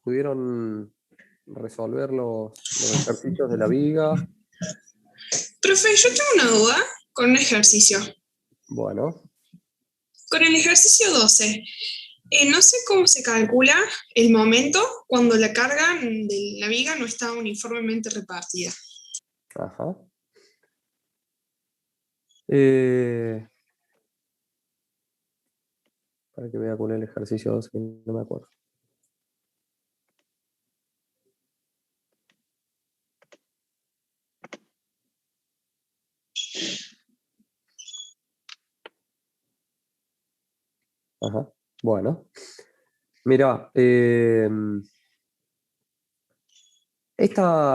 ¿Pudieron resolver los ejercicios de la viga? Profe, yo tengo una duda con un ejercicio. Bueno. Con el ejercicio 12, no sé cómo se calcula el momento cuando la carga de la viga no está uniformemente repartida. Ajá. Para que vea con el ejercicio 12, que no me acuerdo. Ajá. Bueno. Mira,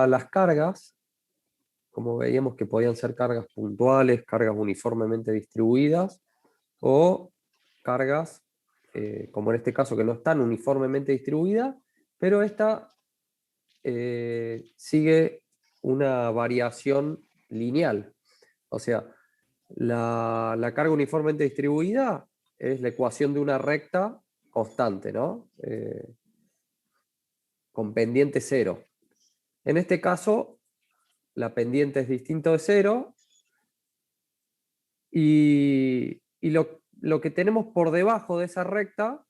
las cargas, como veíamos que podían ser cargas puntuales, cargas uniformemente distribuidas, o cargas, como en este caso, que no están uniformemente distribuidas, pero esta sigue una variación lineal. O sea, la carga uniformemente distribuida es la ecuación de una recta constante, ¿no? Con pendiente cero. En este caso, la pendiente es distinto de cero y lo que tenemos por debajo de esa recta,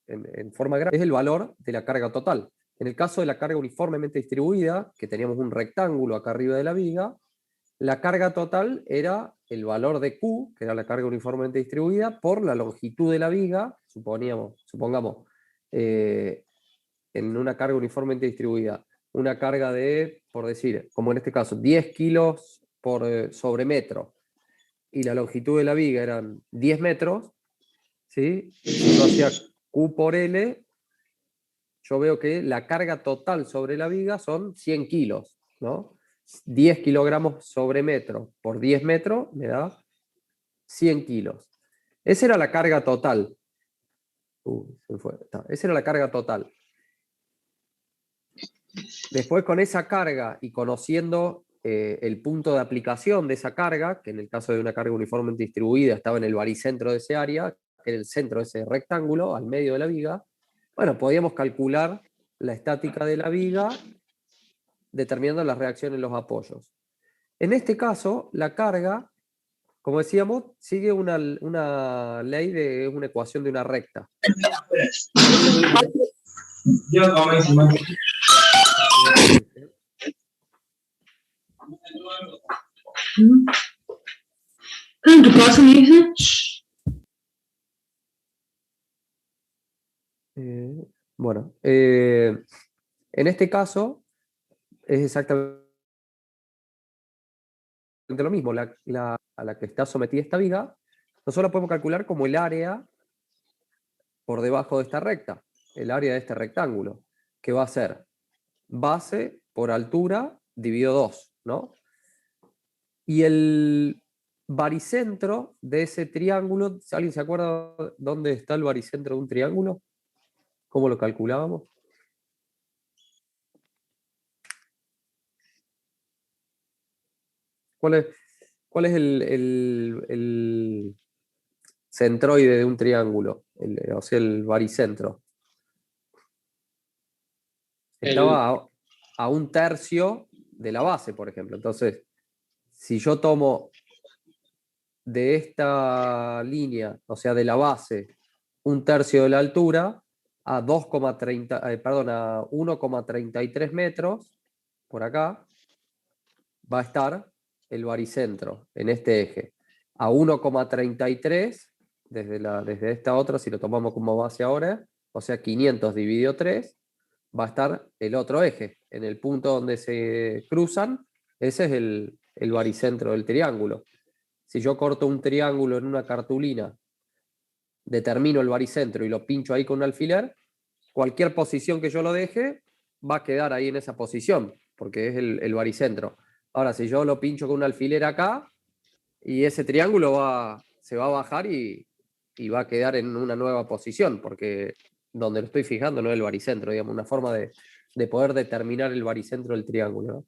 en forma gráfica, es el valor de la carga total. En el caso de la carga uniformemente distribuida, que teníamos un rectángulo acá arriba de la viga, la carga total era el valor de Q, que era la carga uniformemente distribuida, por la longitud de la viga, supongamos, en una carga uniformemente distribuida, una carga de, por decir, como en este caso, 10 kilos sobre metro, y la longitud de la viga eran 10 metros, ¿sí? Si yo hacía Q por L, yo veo que la carga total sobre la viga son 100 kilos, ¿no? 10 kilogramos sobre metro por 10 metros me da 100 kilos. Esa era la carga total. Esa era la carga total. Después, con esa carga y conociendo el punto de aplicación de esa carga, que en el caso de una carga uniformemente distribuida estaba en el baricentro de ese área, que era el centro de ese rectángulo, al medio de la viga, bueno, podíamos calcular la estática de la viga determinando las reacciones en los apoyos. En este caso, la carga, como decíamos, sigue una ley de una ecuación de una recta. ¿En tu casa me dice? Bueno, en este caso es exactamente lo mismo. A la que está sometida esta viga, nosotros la podemos calcular como el área por debajo de esta recta, el área de este rectángulo, que va a ser base por altura dividido 2, ¿no? Y el baricentro de ese triángulo, ¿alguien se acuerda dónde está el baricentro de un triángulo? ¿Cómo lo calculábamos? ¿Cuál es el centroide de un triángulo? O sea, el baricentro. Estaba a un tercio de la base, por ejemplo. Entonces, si yo tomo de esta línea, o sea, de la base, un tercio de la altura, a 1,33 metros, por acá, va a estar el baricentro en este eje. A 1,33, desde esta otra, si lo tomamos como base ahora, o sea, 500 dividido 3, va a estar el otro eje. En el punto donde se cruzan, ese es el baricentro del triángulo. Si yo corto un triángulo en una cartulina, determino el baricentro y lo pincho ahí con un alfiler, cualquier posición que yo lo deje va a quedar ahí en esa posición, porque es el baricentro. Ahora, si yo lo pincho con un alfiler acá, y ese triángulo se va a bajar y va a quedar en una nueva posición, porque donde lo estoy fijando no es el baricentro, digamos, una forma de poder determinar el baricentro del triángulo, ¿no?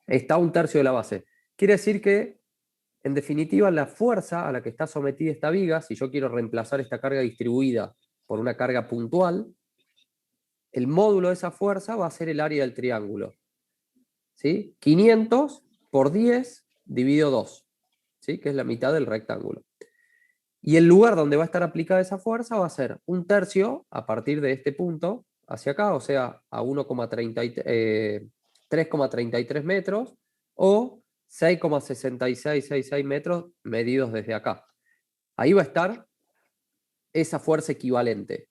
Está a un tercio de la base. Quiere decir que en definitiva, la fuerza a la que está sometida esta viga, si yo quiero reemplazar esta carga distribuida por una carga puntual, el módulo de esa fuerza va a ser el área del triángulo. ¿Sí? 500 por 10 dividido 2, ¿sí? Que es la mitad del rectángulo. Y el lugar donde va a estar aplicada esa fuerza va a ser 1/3 a partir de este punto hacia acá, o sea, a 3,33 metros, o 6,6666 metros medidos desde acá. Ahí va a estar esa fuerza equivalente.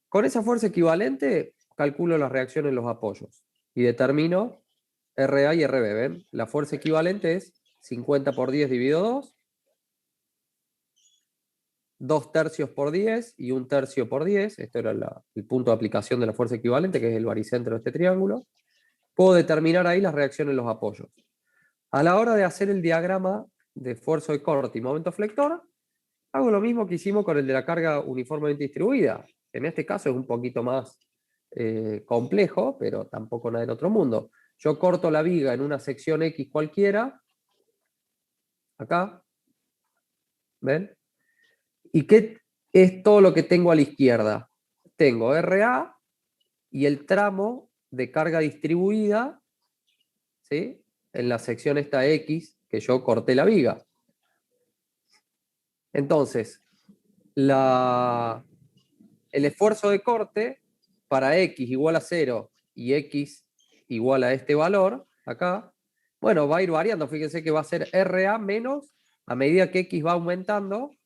Con esa fuerza equivalente calculo las reacciones en los apoyos y determino RA y RB. ¿Ven? La fuerza equivalente es 50 por 10 dividido 2, 2/3 por 10 y 1/3 por 10. Esto era el punto de aplicación de la fuerza equivalente, que es el baricentro de este triángulo. Puedo determinar ahí las reacciones en los apoyos. A la hora de hacer el diagrama de esfuerzo de corte y momento flector, hago lo mismo que hicimos con el de la carga uniformemente distribuida. En este caso es un poquito más complejo, pero tampoco nada del otro mundo. Yo corto la viga en una sección X cualquiera, acá, ¿ven? ¿Y qué es todo lo que tengo a la izquierda? Tengo RA y el tramo de carga distribuida, ¿sí? En la sección esta X que yo corté la viga. Entonces, el esfuerzo de corte para X igual a 0 y X igual a este valor, acá, bueno, va a ir variando. Fíjense que va a ser RA menos, a medida que X va aumentando,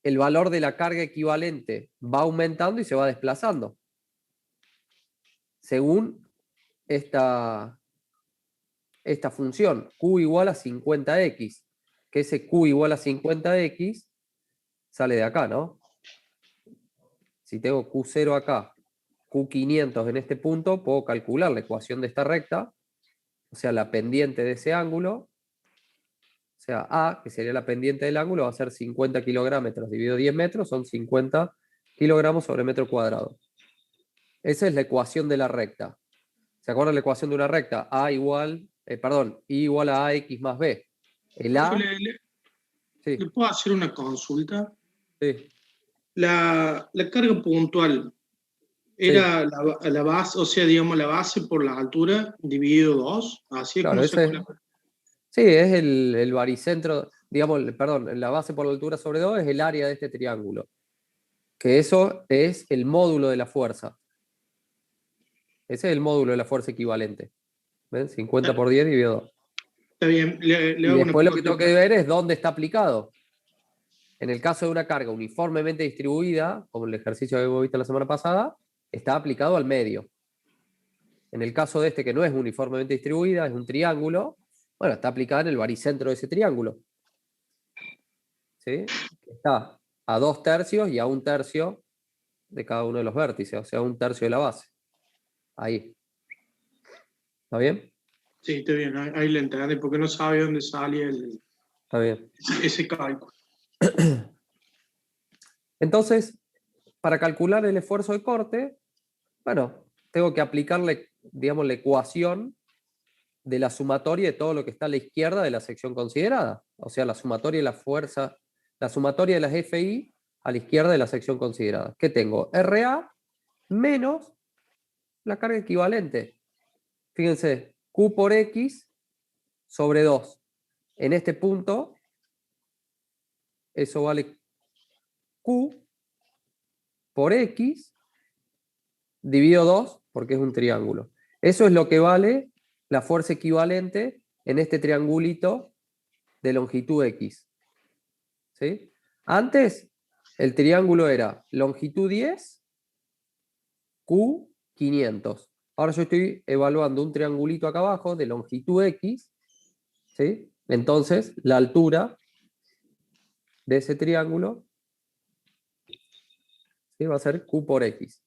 el valor de la carga equivalente va aumentando y se va desplazando. Según esta función, Q igual a 50X, que ese Q igual a 50X sale de acá, ¿no? Si tengo Q0 acá, Q500 en este punto, puedo calcular la ecuación de esta recta, o sea, la pendiente de ese ángulo, o sea, A, que sería la pendiente del ángulo, va a ser 50 kilogramos dividido 10 metros, son 50 kilogramos sobre metro cuadrado. Esa es la ecuación de la recta. ¿Se acuerdan la ecuación de una recta? I igual a AX más B. El A... ¿Le puedo hacer una consulta? Sí. La carga puntual era la base, o sea, digamos, la base por la altura dividido 2, así es Claro, como se ese sí, es el baricentro, digamos, perdón, la base por la altura sobre 2 es el área de este triángulo. Que eso es el módulo de la fuerza. Ese es el módulo de la fuerza equivalente. ¿Ven? 50 por 10 dividido 2. Está bien, Y después lo que tengo que ver es dónde está aplicado. En el caso de una carga uniformemente distribuida, como el ejercicio que hemos visto la semana pasada, está aplicado al medio. En el caso de este, que no es uniformemente distribuida, es un triángulo, bueno, está aplicada en el baricentro de ese triángulo. ¿Sí? Está a 2/3 y a 1/3 de cada uno de los vértices, o sea, 1/3 de la base. Ahí. ¿Está bien? Sí, está bien, ahí le entendí, porque no sabe dónde salía Está bien. ese cálculo. Entonces, para calcular el esfuerzo de corte, bueno, tengo que aplicarle, digamos, la ecuación de la sumatoria de todo lo que está a la izquierda de la sección considerada. O sea, la sumatoria de la fuerza, la sumatoria de las FI a la izquierda de la sección considerada. ¿Qué tengo? RA menos la carga equivalente. Fíjense, Q por X sobre 2. En este punto, eso vale Q por X dividido 2, porque es un triángulo. Eso es lo que vale la fuerza equivalente en este triangulito de longitud X. ¿Sí? Antes, el triángulo era longitud 10, Q 500. Ahora yo estoy evaluando un triangulito acá abajo de longitud X. ¿Sí? Entonces, la altura de ese triángulo, ¿sí? Va a ser Q por X.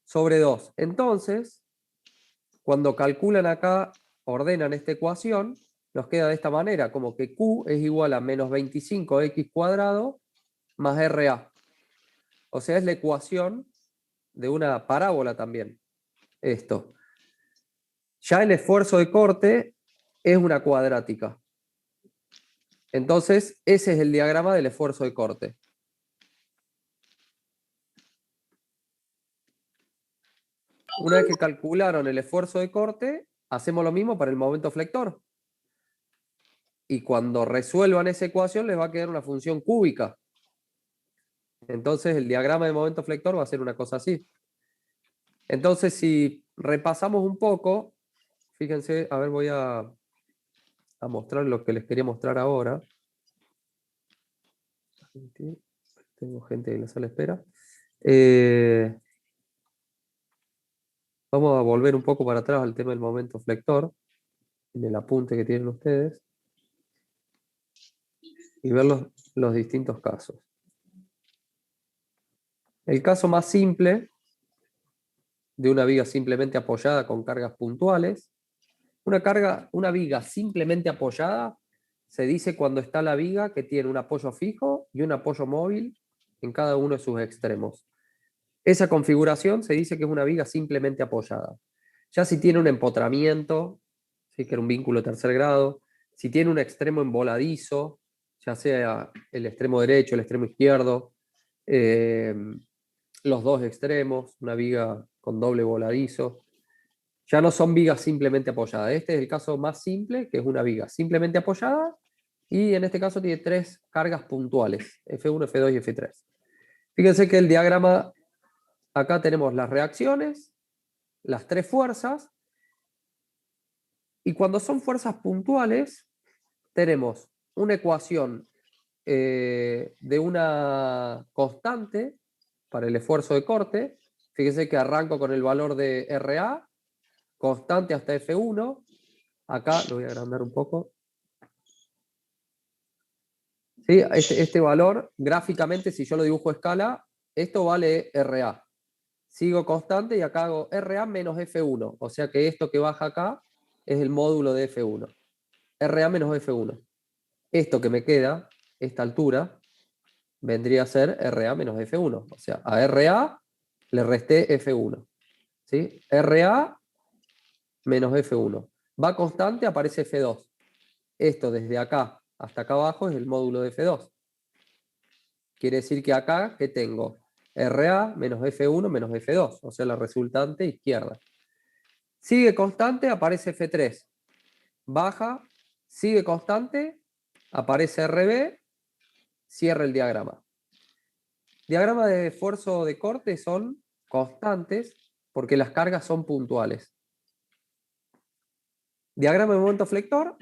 Sobre 2. Entonces, cuando calculan acá, ordenan esta ecuación, nos queda de esta manera, como que Q es igual a menos 25x cuadrado más RA. O sea, es la ecuación de una parábola también. Esto. Ya el esfuerzo de corte es una cuadrática. Entonces, ese es el diagrama del esfuerzo de corte. Una vez que calcularon el esfuerzo de corte, hacemos lo mismo para el momento flector. Y cuando resuelvan esa ecuación, les va a quedar una función cúbica. Entonces, el diagrama de momento flector va a ser una cosa así. Entonces, si repasamos un poco, fíjense, a ver, voy a mostrar lo que les quería mostrar ahora. Tengo gente en la sala de espera. Vamos a volver un poco para atrás al tema del momento flector, en el apunte que tienen ustedes, y ver los distintos casos. El caso más simple de una viga simplemente apoyada con cargas puntuales. Una viga simplemente apoyada se dice cuando está la viga que tiene un apoyo fijo y un apoyo móvil en cada uno de sus extremos. Esa configuración se dice que es una viga simplemente apoyada. Ya si tiene un empotramiento, ¿sí? Que era un vínculo de tercer grado, si tiene un extremo emboladizo, ya sea el extremo derecho, el extremo izquierdo, los dos extremos, una viga con doble voladizo, ya no son vigas simplemente apoyadas. Este es el caso más simple, que es una viga simplemente apoyada, y en este caso tiene tres cargas puntuales, F1, F2 y F3. Fíjense que el diagrama, acá tenemos las reacciones, las tres fuerzas, y cuando son fuerzas puntuales, tenemos una ecuación de una constante para el esfuerzo de corte. Fíjense que arranco con el valor de RA, constante hasta F1. Acá lo voy a agrandar un poco. ¿Sí? Este valor, gráficamente, si yo lo dibujo a escala, esto vale RA. Sigo constante y acá hago RA menos F1. O sea que esto que baja acá es el módulo de F1. RA menos F1. Esto que me queda, esta altura, vendría a ser RA menos F1. O sea, a RA le resté F1. ¿Sí? RA menos F1. Va constante, aparece F2. Esto desde acá hasta acá abajo es el módulo de F2. Quiere decir que acá, ¿qué tengo? RA menos F1 menos F2, o sea, la resultante izquierda. Sigue constante, aparece F3. Baja, sigue constante, aparece RB, cierra el diagrama. Diagramas de esfuerzo de corte son constantes porque las cargas son puntuales. Diagrama de momento flector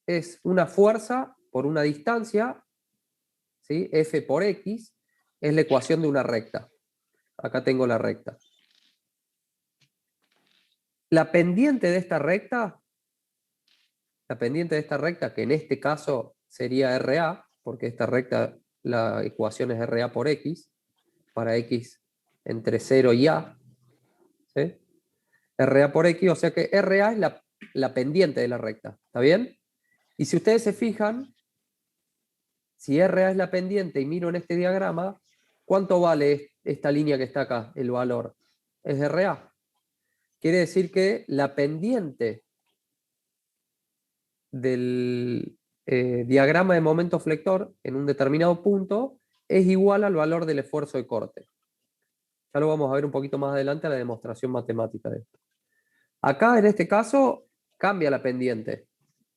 es una fuerza por una distancia, ¿sí? F por X, es la ecuación de una recta. Acá tengo la recta. La pendiente de esta recta, que en este caso sería RA, porque esta recta, la ecuación es RA por X, para X entre 0 y A, ¿sí? RA por X, o sea que RA es la pendiente de la recta, ¿está bien? Y si ustedes se fijan, si RA es la pendiente y miro en este diagrama, ¿cuánto vale esta línea que está acá, el valor? Es RA. Quiere decir que la pendiente del diagrama de momento flector en un determinado punto es igual al valor del esfuerzo de corte. Ya lo vamos a ver un poquito más adelante en la demostración matemática de esto. Acá, en este caso, cambia la pendiente.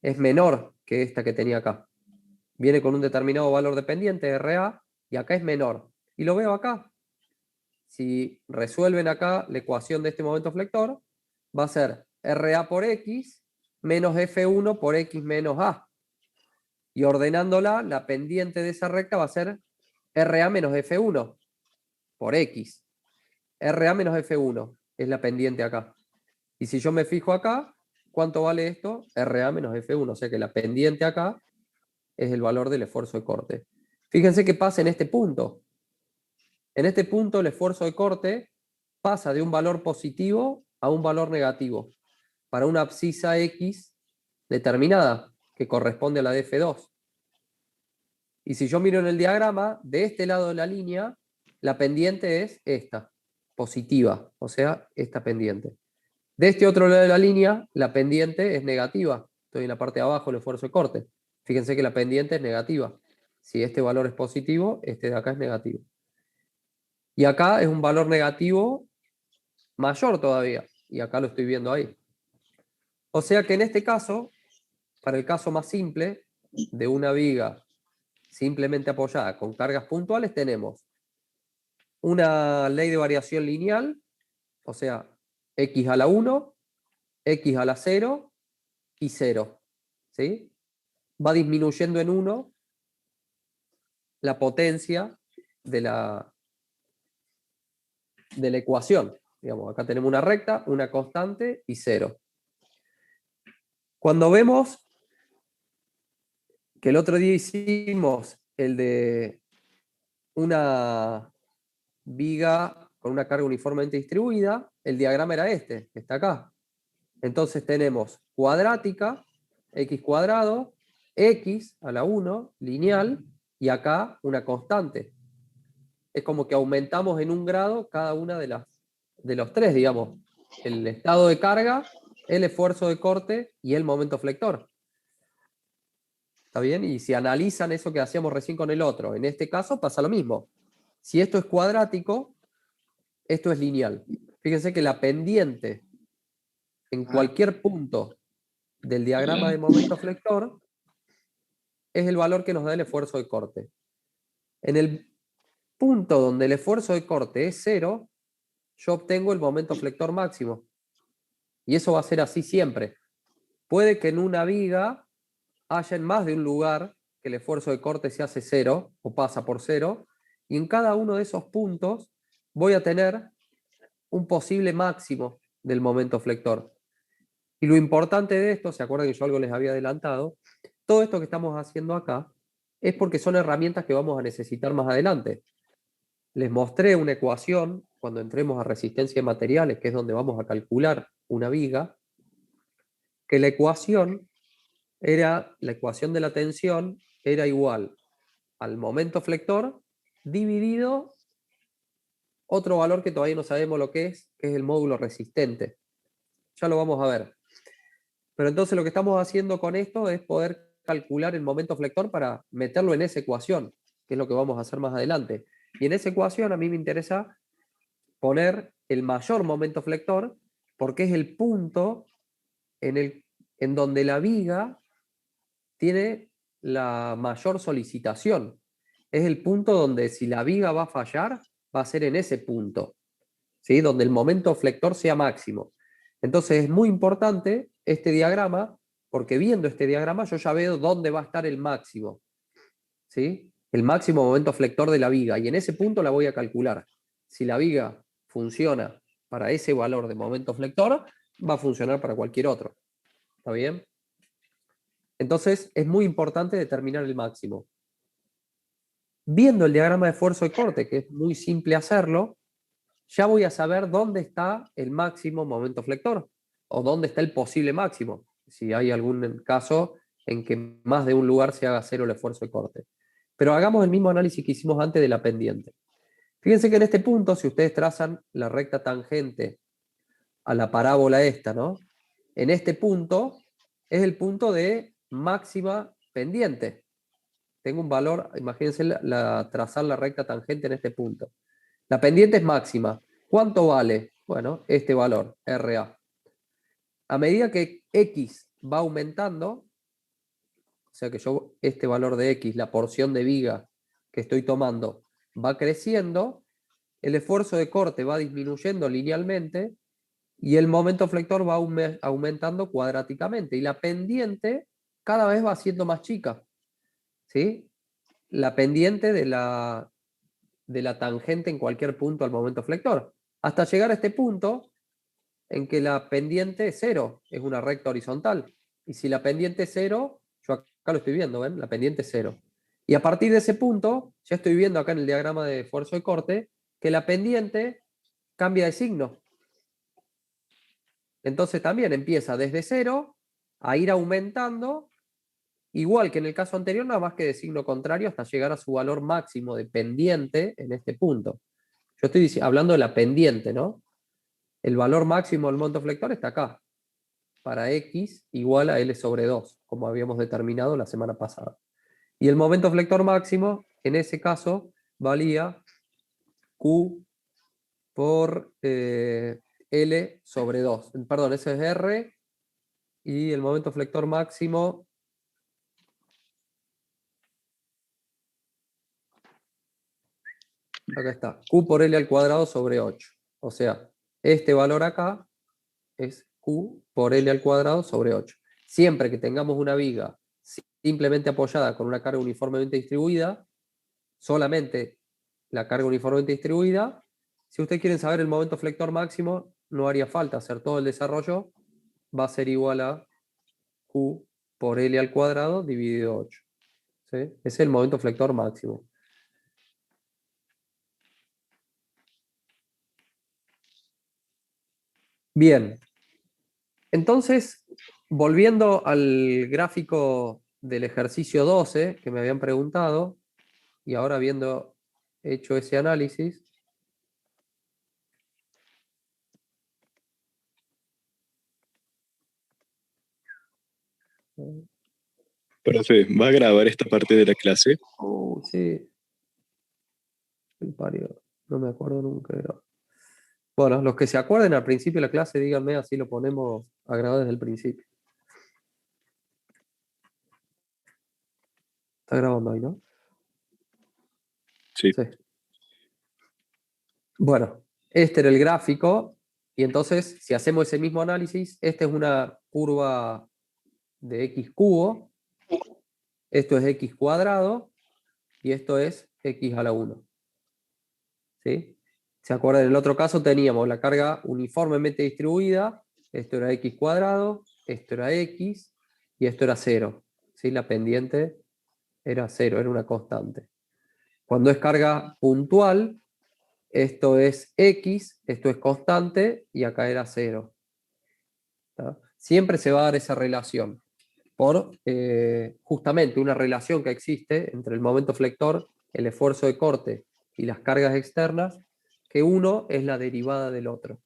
Es menor que esta que tenía acá. Viene con un determinado valor de pendiente, RA, y acá es menor. Y lo veo acá. Si resuelven acá la ecuación de este momento flector, va a ser RA por X menos F1 por X menos A. Y ordenándola, la pendiente de esa recta va a ser RA menos F1 por X. RA menos F1 es la pendiente acá. Y si yo me fijo acá, ¿cuánto vale esto? RA menos F1. O sea que la pendiente acá es el valor del esfuerzo de corte. Fíjense qué pasa en este punto. En este punto el esfuerzo de corte pasa de un valor positivo a un valor negativo para una abscisa X determinada que corresponde a la de F2. Y si yo miro en el diagrama, de este lado de la línea, la pendiente es esta, positiva, o sea, esta pendiente. De este otro lado de la línea, la pendiente es negativa. Estoy en la parte de abajo, el esfuerzo de corte. Fíjense que la pendiente es negativa. Si este valor es positivo, este de acá es negativo. Y acá es un valor negativo mayor todavía. Y acá lo estoy viendo ahí. O sea que en este caso, para el caso más simple, de una viga simplemente apoyada con cargas puntuales, tenemos una ley de variación lineal, o sea, x a la 1, x a la 0 y 0. ¿Sí? Va disminuyendo en 1 la potencia de la ecuación. Digamos, acá tenemos una recta, una constante y 0. Cuando vemos que el otro día hicimos el de una viga con una carga uniformemente distribuida, el diagrama era este, que está acá. Entonces tenemos cuadrática, x cuadrado, x a la 1, lineal, y acá una constante. Es como que aumentamos en 1 grado cada una de los tres, digamos. El estado de carga, el esfuerzo de corte y el momento flector. ¿Está bien? Y si analizan eso que hacíamos recién con el otro, en este caso pasa lo mismo. Si esto es cuadrático, esto es lineal. Fíjense que la pendiente en cualquier punto del diagrama de momento flector es el valor que nos da el esfuerzo de corte. En el punto donde el esfuerzo de corte es 0, yo obtengo el momento flector máximo. Y eso va a ser así siempre. Puede que en una viga haya en más de un lugar que el esfuerzo de corte se hace 0 o pasa por 0, y en cada uno de esos puntos voy a tener un posible máximo del momento flector. Y lo importante de esto, ¿se acuerdan que yo algo les había adelantado? Todo esto que estamos haciendo acá es porque son herramientas que vamos a necesitar más adelante. Les mostré una ecuación cuando entremos a resistencia de materiales, que es donde vamos a calcular una viga, que la ecuación de la tensión era igual al momento flector dividido otro valor que todavía no sabemos lo que es el módulo resistente. Ya lo vamos a ver. Pero entonces lo que estamos haciendo con esto es poder calcular el momento flector para meterlo en esa ecuación, que es lo que vamos a hacer más adelante. Y en esa ecuación a mí me interesa poner el mayor momento flector porque es el punto en donde la viga tiene la mayor solicitación. Es el punto donde si la viga va a fallar, va a ser en ese punto, ¿sí? Donde el momento flector sea máximo. Entonces es muy importante este diagrama, porque viendo este diagrama yo ya veo dónde va a estar el máximo, ¿sí? El máximo momento flector de la viga, y en ese punto la voy a calcular. Si la viga funciona para ese valor de momento flector, va a funcionar para cualquier otro. ¿Está bien? Entonces es muy importante determinar el máximo. Viendo el diagrama de esfuerzo de corte, que es muy simple hacerlo, ya voy a saber dónde está el máximo momento flector o dónde está el posible máximo, si hay algún caso en que más de un lugar se haga 0 el esfuerzo de corte. Pero hagamos el mismo análisis que hicimos antes de la pendiente. Fíjense que en este punto, si ustedes trazan la recta tangente a la parábola esta, ¿no? En este punto es el punto de máxima pendiente. Tengo un valor, imagínense trazar la recta tangente en este punto. La pendiente es máxima. ¿Cuánto vale? Bueno, este valor, RA. A medida que X va aumentando, o sea que yo este valor de X, la porción de viga que estoy tomando, va creciendo, el esfuerzo de corte va disminuyendo linealmente y el momento flector va aumentando cuadráticamente. Y la pendiente cada vez va siendo más chica, ¿sí? La pendiente de la tangente en cualquier punto al momento flector, hasta llegar a este punto en que la pendiente es 0, es una recta horizontal. Y si la pendiente es 0, yo acá lo estoy viendo, ¿ven? La pendiente es 0. Y a partir de ese punto, ya estoy viendo acá en el diagrama de esfuerzo de corte, que la pendiente cambia de signo. Entonces también empieza desde 0 a ir aumentando, igual que en el caso anterior, nada más que de signo contrario, hasta llegar a su valor máximo de pendiente en este punto. Yo estoy hablando de la pendiente, ¿no? El valor máximo del momento flector está acá, para X igual a L sobre 2, como habíamos determinado la semana pasada. Y el momento flector máximo, en ese caso, valía Q por L sobre 2. Perdón, ese es R, y el momento flector máximo acá está, Q por L al cuadrado sobre 8. O sea, este valor acá es Q por L al cuadrado sobre 8. Siempre que tengamos una viga simplemente apoyada con una carga uniformemente distribuida, solamente la carga uniformemente distribuida, si ustedes quieren saber el momento flector máximo, no haría falta hacer todo el desarrollo, va a ser igual a Q por L al cuadrado dividido 8. ¿Sí? Ese es el momento flector máximo. Bien, entonces, volviendo al gráfico del ejercicio 12 que me habían preguntado, y ahora habiendo hecho ese análisis, Profe, ¿va a grabar esta parte de la clase? sí, el pario, no me acuerdo nunca. Bueno, los que se acuerden al principio de la clase, díganme, así lo ponemos a grabar desde el principio. Está grabando ahí, ¿no? Sí. Sí. Bueno, este era el gráfico, y entonces, si hacemos ese mismo análisis, esta es una curva de x cubo, esto es x cuadrado, y esto es x a la 1. ¿Sí? ¿Se acuerdan? En el otro caso teníamos la carga uniformemente distribuida, esto era x cuadrado, esto era x, y esto era 0. ¿Sí? La pendiente era 0, era una constante. Cuando es carga puntual, esto es x, esto es constante, y acá era 0. ¿Tá? Siempre se va a dar esa relación, por justamente una relación que existe entre el momento flector, el esfuerzo de corte y las cargas externas, que uno es la derivada del otro.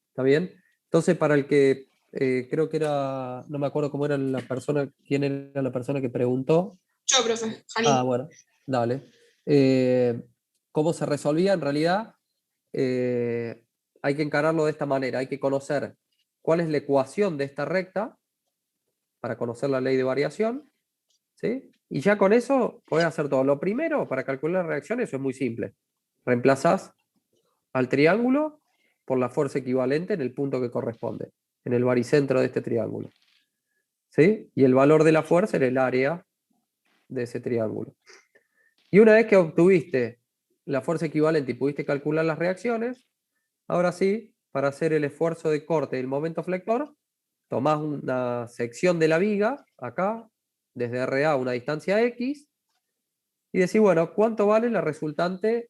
¿Está bien? Entonces, para el que creo que era, no me acuerdo cómo era la persona, quién era la persona que preguntó. Yo, profe, Jalín. Ah, bueno, dale. ¿Cómo se resolvía? En realidad, hay que encararlo de esta manera. Hay que conocer cuál es la ecuación de esta recta para conocer la ley de variación. ¿Sí? Y ya con eso podés hacer todo. Lo primero, para calcular reacciones, eso es muy simple. Reemplazás al triángulo por la fuerza equivalente en el punto que corresponde, en el baricentro de este triángulo. ¿Sí? Y el valor de la fuerza era el área de ese triángulo. Y una vez que obtuviste la fuerza equivalente y pudiste calcular las reacciones, ahora sí, para hacer el esfuerzo de corte del momento flector, tomás una sección de la viga, acá, desde RA a una distancia X, y decís, bueno, ¿cuánto vale la resultante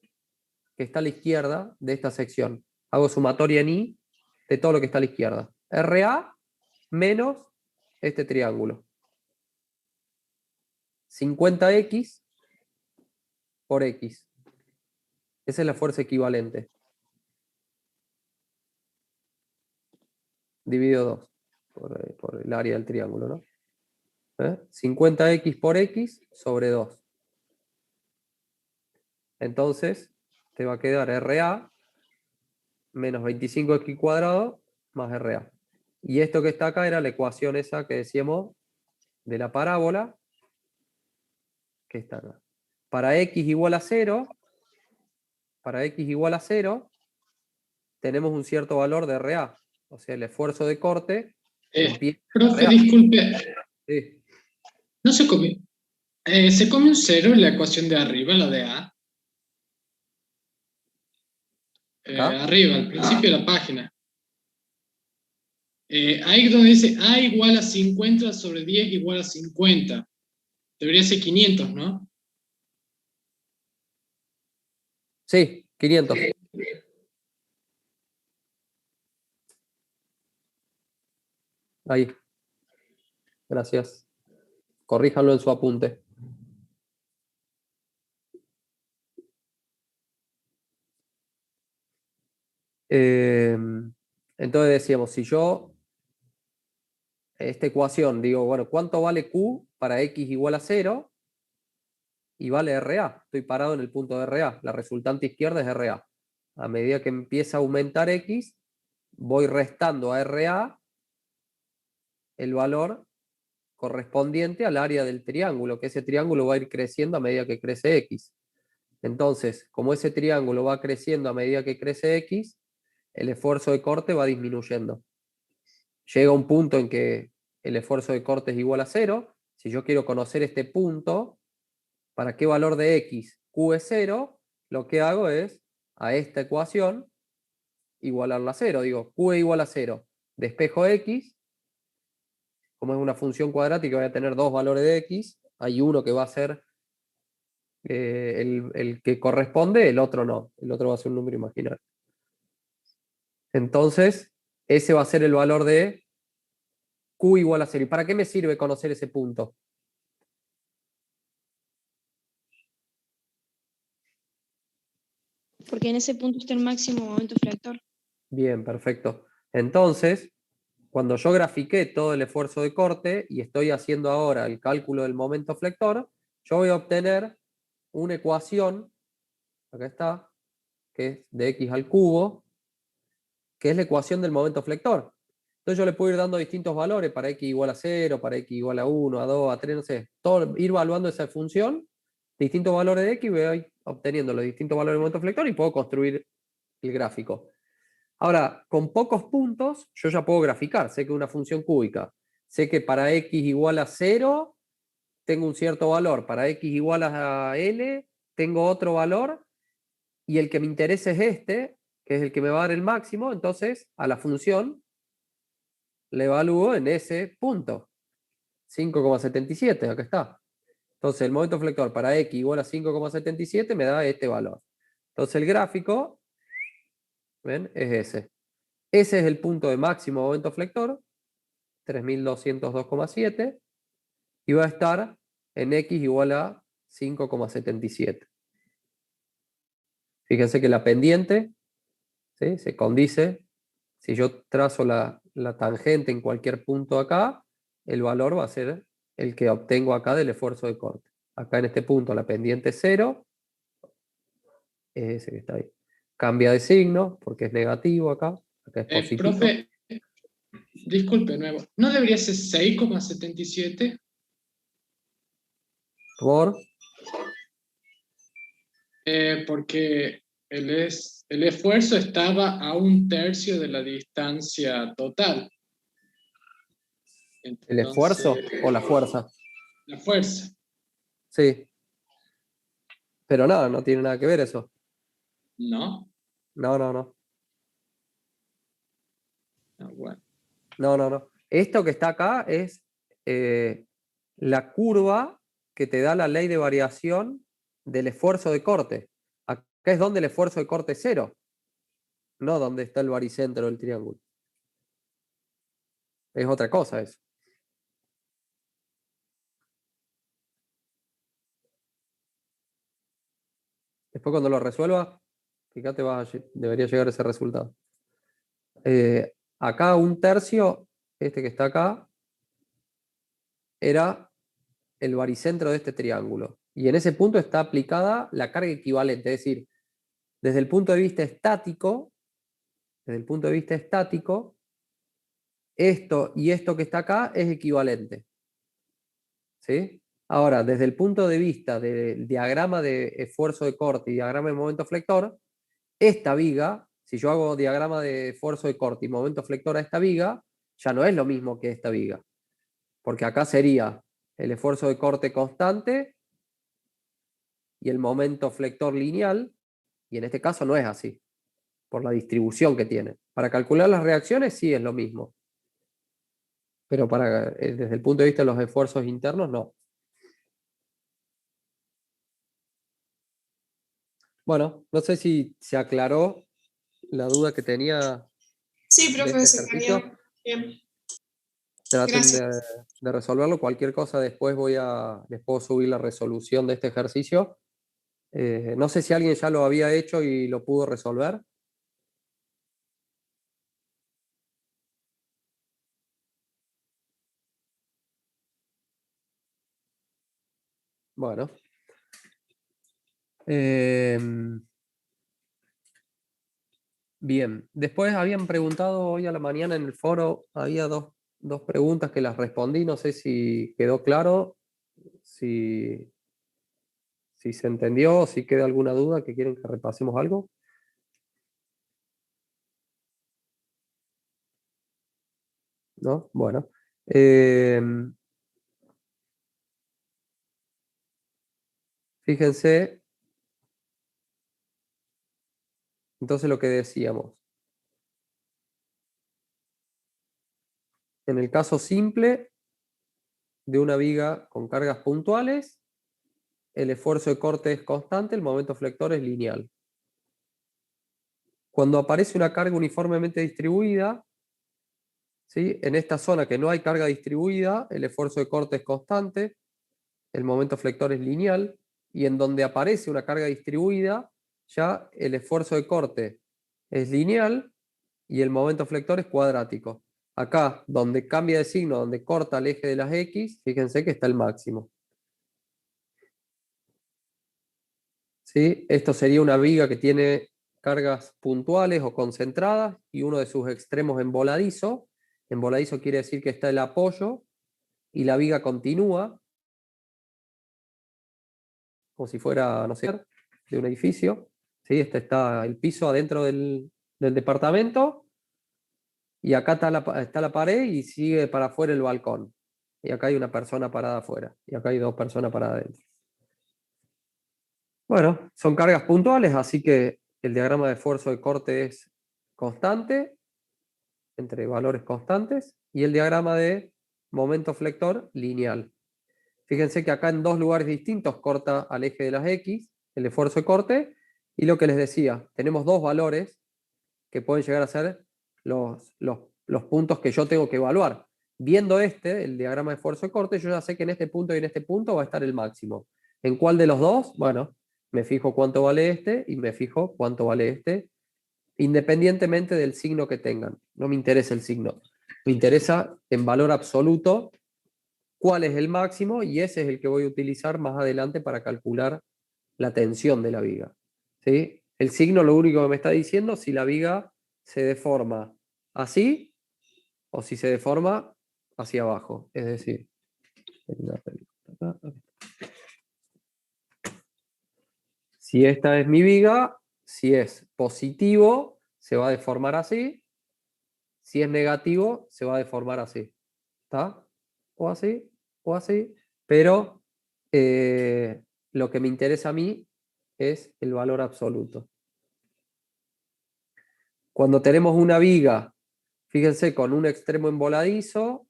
que está a la izquierda de esta sección? Hago sumatoria en I de todo lo que está a la izquierda. RA menos este triángulo. 50X por X. Esa es la fuerza equivalente. Dividido 2 por el área del triángulo, ¿no? 50X por X sobre 2. Entonces, te va a quedar RA menos 25X cuadrado más RA. Y esto que está acá era la ecuación esa que decíamos de la parábola, que está acá. Para X igual a 0, tenemos un cierto valor de RA. O sea, el esfuerzo de corte empieza Profe, RA. disculpe, Sí. no se come. ¿Se come un cero en la ecuación de arriba, la de A? ¿Acá? Arriba, al principio de la página. Ahí donde dice A igual a 50 sobre 10 igual a 50. Debería ser 500, ¿no? Sí, 500. Ahí. Gracias. Corríjanlo en su apunte. Entonces decíamos, si yo, esta ecuación, digo, bueno, ¿cuánto vale Q para X igual a 0? Y vale RA. Estoy parado en el punto de RA. La resultante izquierda es RA. A medida que empieza a aumentar X, voy restando a RA el valor correspondiente al área del triángulo, que ese triángulo va a ir creciendo a medida que crece X. Entonces, como ese triángulo va creciendo a medida que crece X, el esfuerzo de corte va disminuyendo. Llega un punto en que el esfuerzo de corte es igual a 0. Si yo quiero conocer este punto, ¿para qué valor de X Q es 0? Lo que hago es, a esta ecuación, igualarla a 0. Digo, Q es igual a 0. Despejo X. Como es una función cuadrática, voy a tener dos valores de X. Hay uno que va a ser el que corresponde, el otro no. El otro va a ser un número imaginario. Entonces, ese va a ser el valor de Q igual a 0. ¿Y para qué me sirve conocer ese punto? Porque en ese punto está el máximo momento flector. Bien, perfecto. Entonces, cuando yo grafiqué todo el esfuerzo de corte y estoy haciendo ahora el cálculo del momento flector, yo voy a obtener una ecuación, acá está, que es de X al cubo, que es la ecuación del momento flector. Entonces yo le puedo ir dando distintos valores para X igual a 0, para X igual a 1, a 2, a 3, no sé. Todo, ir evaluando esa función, distintos valores de X, y voy obteniendo los distintos valores del momento flector y puedo construir el gráfico. Ahora, con pocos puntos, yo ya puedo graficar. Sé que una función cúbica. Sé que para X igual a 0, tengo un cierto valor. Para X igual a L, tengo otro valor. Y el que me interesa es este, que es el que me va a dar el máximo. Entonces, a la función le evalúo en ese punto. 5,77, acá está. Entonces, el momento flector para X igual a 5,77 me da este valor. Entonces, el gráfico, ¿ven? Es ese. Ese es el punto de máximo momento flector, 3202,7, y va a estar en X igual a 5,77. Fíjense que la pendiente, ¿sí?, se condice. Si yo trazo la tangente en cualquier punto acá, el valor va a ser el que obtengo acá del esfuerzo de corte. Acá en este punto la pendiente es 0, es ese que está ahí. Cambia de signo porque es negativo acá. Acá es positivo. Profe, disculpe nuevo. ¿No debería ser 6,77? Por Porque el esfuerzo estaba a 1/3 de la distancia total. el Entonces, esfuerzo o la fuerza. la fuerza. Sí. Pero nada, no tiene nada que ver eso. ¿No? No, no, no. Ah, bueno. No, no, no. Esto que está acá es la curva que te da la ley de variación del esfuerzo de corte. Acá es donde el esfuerzo de corte es 0, no donde está el baricentro del triángulo. Es otra cosa eso. Después cuando lo resuelvas, fíjate, debería llegar ese resultado. Acá 1/3, este que está acá, era el baricentro de este triángulo. Y en ese punto está aplicada la carga equivalente. Es decir, desde el punto de vista estático, esto y esto que está acá es equivalente. ¿Sí? Ahora, desde el punto de vista del diagrama de esfuerzo de corte y diagrama de momento flector, esta viga, si yo hago diagrama de esfuerzo de corte y momento flector a esta viga, ya no es lo mismo que esta viga. Porque acá sería el esfuerzo de corte constante y el momento flector lineal, y en este caso no es así, por la distribución que tiene. Para calcular las reacciones sí es lo mismo, pero desde el punto de vista de los esfuerzos internos no. Bueno, no sé si se aclaró la duda que tenía. Sí, de profe, este se ejercicio. cambió. Bien. Traten Gracias. de resolverlo. Cualquier cosa después les puedo subir la resolución de este ejercicio. No sé si alguien ya lo había hecho y lo pudo resolver. Bueno. Bien. Después habían preguntado hoy a la mañana en el foro, había dos preguntas que las respondí, no sé si quedó claro, si se entendió, si queda alguna duda, que quieren que repasemos algo. ¿No? Bueno. Fíjense, entonces lo que decíamos. En el caso simple de una viga con cargas puntuales, el esfuerzo de corte es constante, el momento flector es lineal. Cuando aparece una carga uniformemente distribuida, ¿sí? En esta zona que no hay carga distribuida, el esfuerzo de corte es constante, el momento flector es lineal, y en donde aparece una carga distribuida, ya el esfuerzo de corte es lineal y el momento flector es cuadrático. Acá, donde cambia de signo, donde corta el eje de las X, fíjense que está el máximo. ¿Sí? Esto sería una viga que tiene cargas puntuales o concentradas y uno de sus extremos en voladizo. En voladizo quiere decir que está el apoyo y la viga continúa, como si fuera, no sé, de un edificio. ¿Sí? Este está el piso adentro del departamento y acá está la pared y sigue para afuera el balcón. Y acá hay una persona parada afuera y acá hay dos personas paradas adentro. Bueno, son cargas puntuales, así que el diagrama de esfuerzo de corte es constante, entre valores constantes, y el diagrama de momento flector lineal. Fíjense que acá en dos lugares distintos corta al eje de las X, el esfuerzo de corte, y lo que les decía, tenemos dos valores que pueden llegar a ser los puntos que yo tengo que evaluar. Viendo el diagrama de esfuerzo de corte, yo ya sé que en este punto y en este punto va a estar el máximo. ¿En cuál de los dos? Bueno, me fijo cuánto vale este y me fijo cuánto vale este, independientemente del signo que tengan. No me interesa el signo. Me interesa en valor absoluto cuál es el máximo y ese es el que voy a utilizar más adelante para calcular la tensión de la viga. ¿Sí? El signo lo único que me está diciendo si la viga se deforma así o si se deforma hacia abajo. Es decir, si esta es mi viga, si es positivo, se va a deformar así. Si es negativo, se va a deformar así. ¿Está? O así, o así. Pero lo que me interesa a mí es el valor absoluto. Cuando tenemos una viga, fíjense, con un extremo en voladizo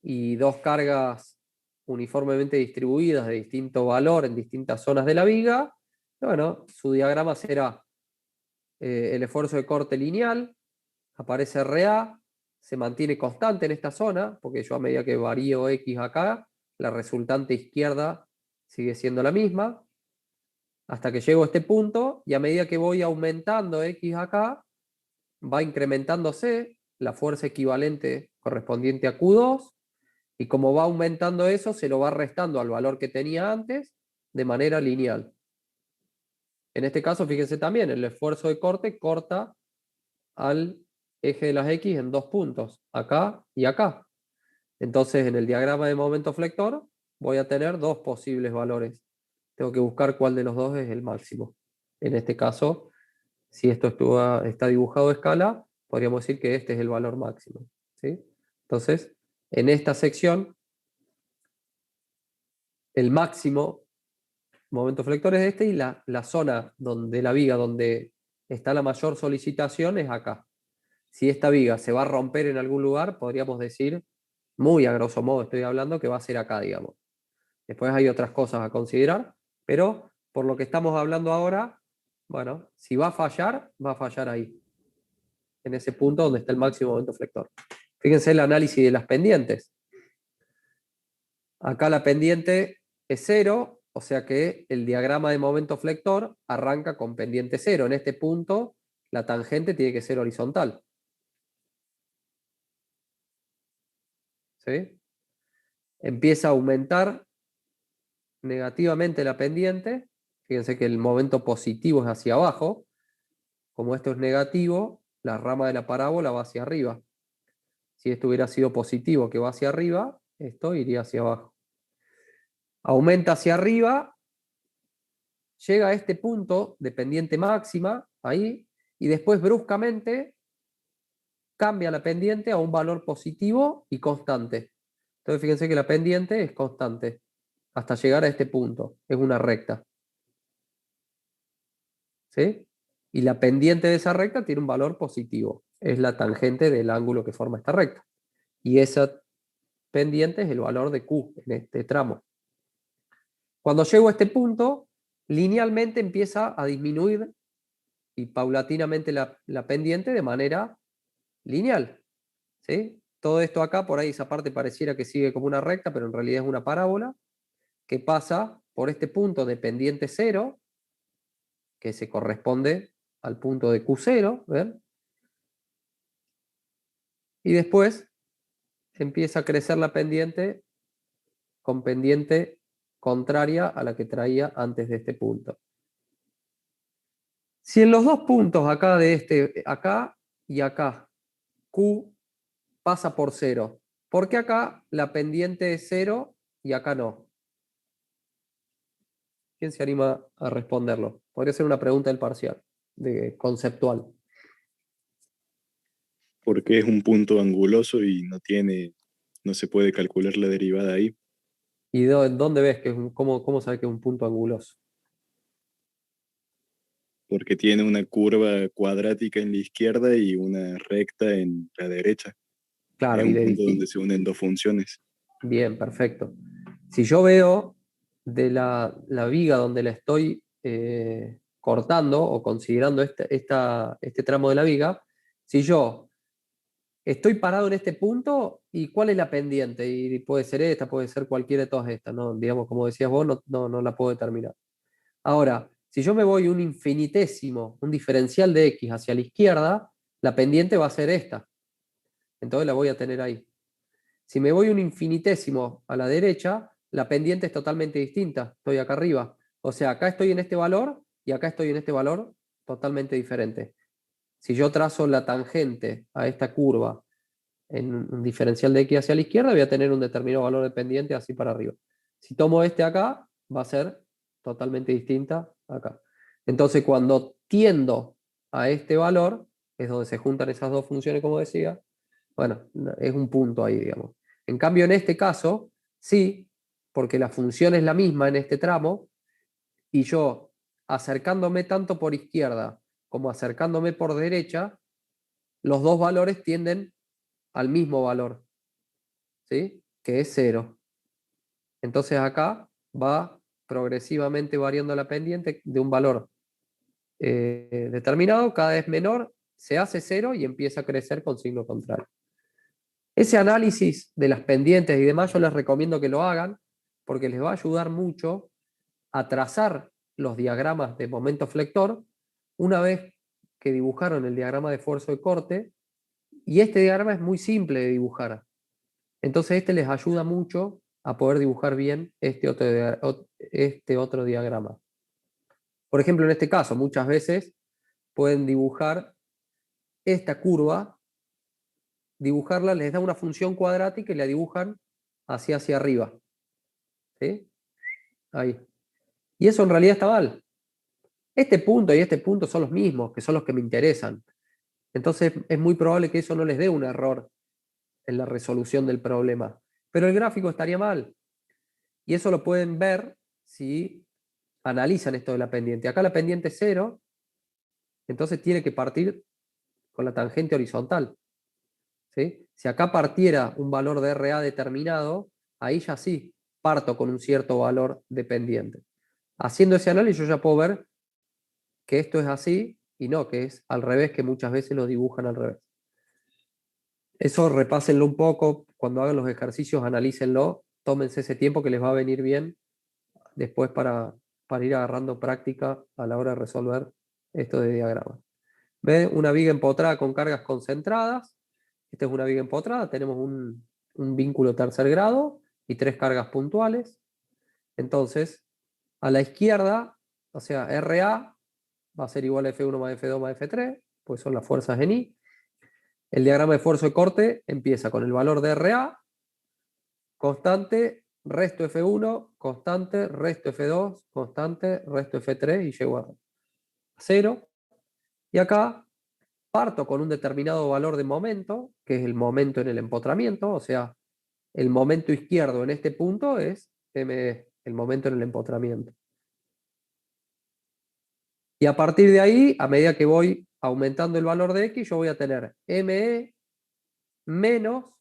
y dos cargas uniformemente distribuidas de distinto valor en distintas zonas de la viga, bueno, su diagrama será el esfuerzo de corte lineal, aparece RA, se mantiene constante en esta zona, porque yo a medida que varío X acá, la resultante izquierda sigue siendo la misma, hasta que llego a este punto, y a medida que voy aumentando X acá, va incrementándose la fuerza equivalente correspondiente a Q2, y como va aumentando eso, se lo va restando al valor que tenía antes de manera lineal. En este caso, fíjense también, el esfuerzo de corte corta al eje de las X en dos puntos, acá y acá. Entonces, en el diagrama de momento flector, voy a tener dos posibles valores. Tengo que buscar cuál de los dos es el máximo. En este caso, si esto está dibujado a escala, podríamos decir que este es el valor máximo. ¿Sí? Entonces, en esta sección, el máximo momento flector es este y la zona donde la viga donde está la mayor solicitación es acá. Si esta viga se va a romper en algún lugar, podríamos decir, muy a grosso modo estoy hablando, que va a ser acá, digamos. Después hay otras cosas a considerar, pero por lo que estamos hablando ahora, bueno, si va a fallar ahí, en ese punto donde está el máximo momento flector. Fíjense el análisis de las pendientes. Acá la pendiente es 0, o sea que el diagrama de momento flector arranca con pendiente 0. En este punto, la tangente tiene que ser horizontal. ¿Sí? Empieza a aumentar negativamente la pendiente, fíjense que el momento positivo es hacia abajo, como esto es negativo, la rama de la parábola va hacia arriba. Si esto hubiera sido positivo, que va hacia arriba, esto iría hacia abajo. Aumenta hacia arriba, llega a este punto de pendiente máxima, ahí, y después bruscamente cambia la pendiente a un valor positivo y constante. Entonces fíjense que la pendiente es constante hasta llegar a este punto, es una recta. ¿Sí? Y la pendiente de esa recta tiene un valor positivo, es la tangente del ángulo que forma esta recta. Y esa pendiente es el valor de Q en este tramo. Cuando llego a este punto, linealmente empieza a disminuir y paulatinamente la pendiente de manera lineal. ¿Sí? Todo esto acá, por ahí esa parte pareciera que sigue como una recta, pero en realidad es una parábola que pasa por este punto de pendiente 0, que se corresponde al punto de Q0, ¿ven? Y después empieza a crecer la pendiente con pendiente contraria a la que traía antes de este punto. Si en los dos puntos acá acá y acá, Q pasa por 0, ¿por qué acá la pendiente es 0 y acá no? ¿Quién se anima a responderlo? Podría ser una pregunta del parcial, conceptual. Porque es un punto anguloso y no se puede calcular la derivada ahí. ¿Y dónde ves que cómo sabes que es un punto anguloso? Porque tiene una curva cuadrática en la izquierda y una recta en la derecha. Claro, Es y un punto donde se unen dos funciones. Bien, perfecto. Si yo veo de la viga donde la estoy cortando o considerando este tramo de la viga, si yo estoy parado en este punto, ¿y cuál es la pendiente? Y puede ser esta, puede ser cualquiera de todas estas, ¿no? Digamos, como decías vos, no la puedo determinar. Ahora, si yo me voy un infinitésimo, un diferencial de x hacia la izquierda, la pendiente va a ser esta. Entonces la voy a tener ahí. Si me voy un infinitésimo a la derecha, la pendiente es totalmente distinta. Estoy acá arriba. O sea, acá estoy en este valor y acá estoy en este valor totalmente diferente. Si yo trazo la tangente a esta curva en un diferencial de x hacia la izquierda, voy a tener un determinado valor de pendiente así para arriba. Si tomo este acá, va a ser totalmente distinta acá. Entonces, cuando tiendo a este valor, es donde se juntan esas dos funciones, como decía, bueno, es un punto ahí, digamos. En cambio, en este caso, sí, porque la función es la misma en este tramo, y yo, acercándome tanto por izquierda como acercándome por derecha, los dos valores tienden al mismo valor, ¿sí? Que es 0. Entonces acá va progresivamente variando la pendiente de un valor determinado, cada vez menor, se hace 0 y empieza a crecer con signo contrario. Ese análisis de las pendientes y demás yo les recomiendo que lo hagan porque les va a ayudar mucho a trazar los diagramas de momento flector una vez que dibujaron el diagrama de esfuerzo de corte, y este diagrama es muy simple de dibujar. Entonces este les ayuda mucho a poder dibujar bien este otro diagrama. Por ejemplo, en este caso, muchas veces pueden dibujar esta curva, dibujarla, les da una función cuadrática y la dibujan hacia arriba. ¿Sí? Ahí. Y eso en realidad está mal. Este punto y este punto son los mismos, que son los que me interesan. Entonces es muy probable que eso no les dé un error en la resolución del problema. Pero el gráfico estaría mal. Y eso lo pueden ver si analizan esto de la pendiente. Acá la pendiente es 0, entonces tiene que partir con la tangente horizontal. ¿Sí? Si acá partiera un valor de RA determinado, ahí ya sí, parto con un cierto valor de pendiente. Haciendo ese análisis yo ya puedo ver que esto es así y no, que es al revés, que muchas veces lo dibujan al revés. Eso repásenlo un poco, cuando hagan los ejercicios analícenlo, tómense ese tiempo que les va a venir bien después para ir agarrando práctica a la hora de resolver esto de diagramas. ¿Ven? Una viga empotrada con cargas concentradas. Esta es una viga empotrada, tenemos un vínculo tercer grado y 3 cargas puntuales. Entonces, a la izquierda, o sea, RA va a ser igual a F1 más F2 más F3, pues son las fuerzas en I. El diagrama de esfuerzo de corte empieza con el valor de RA, constante, resto F1, constante, resto F2, constante, resto F3 y llego a 0. Y acá parto con un determinado valor de momento, que es el momento en el empotramiento, o sea, el momento izquierdo en este punto es ME, el momento en el empotramiento. Y a partir de ahí, a medida que voy aumentando el valor de X, yo voy a tener ME menos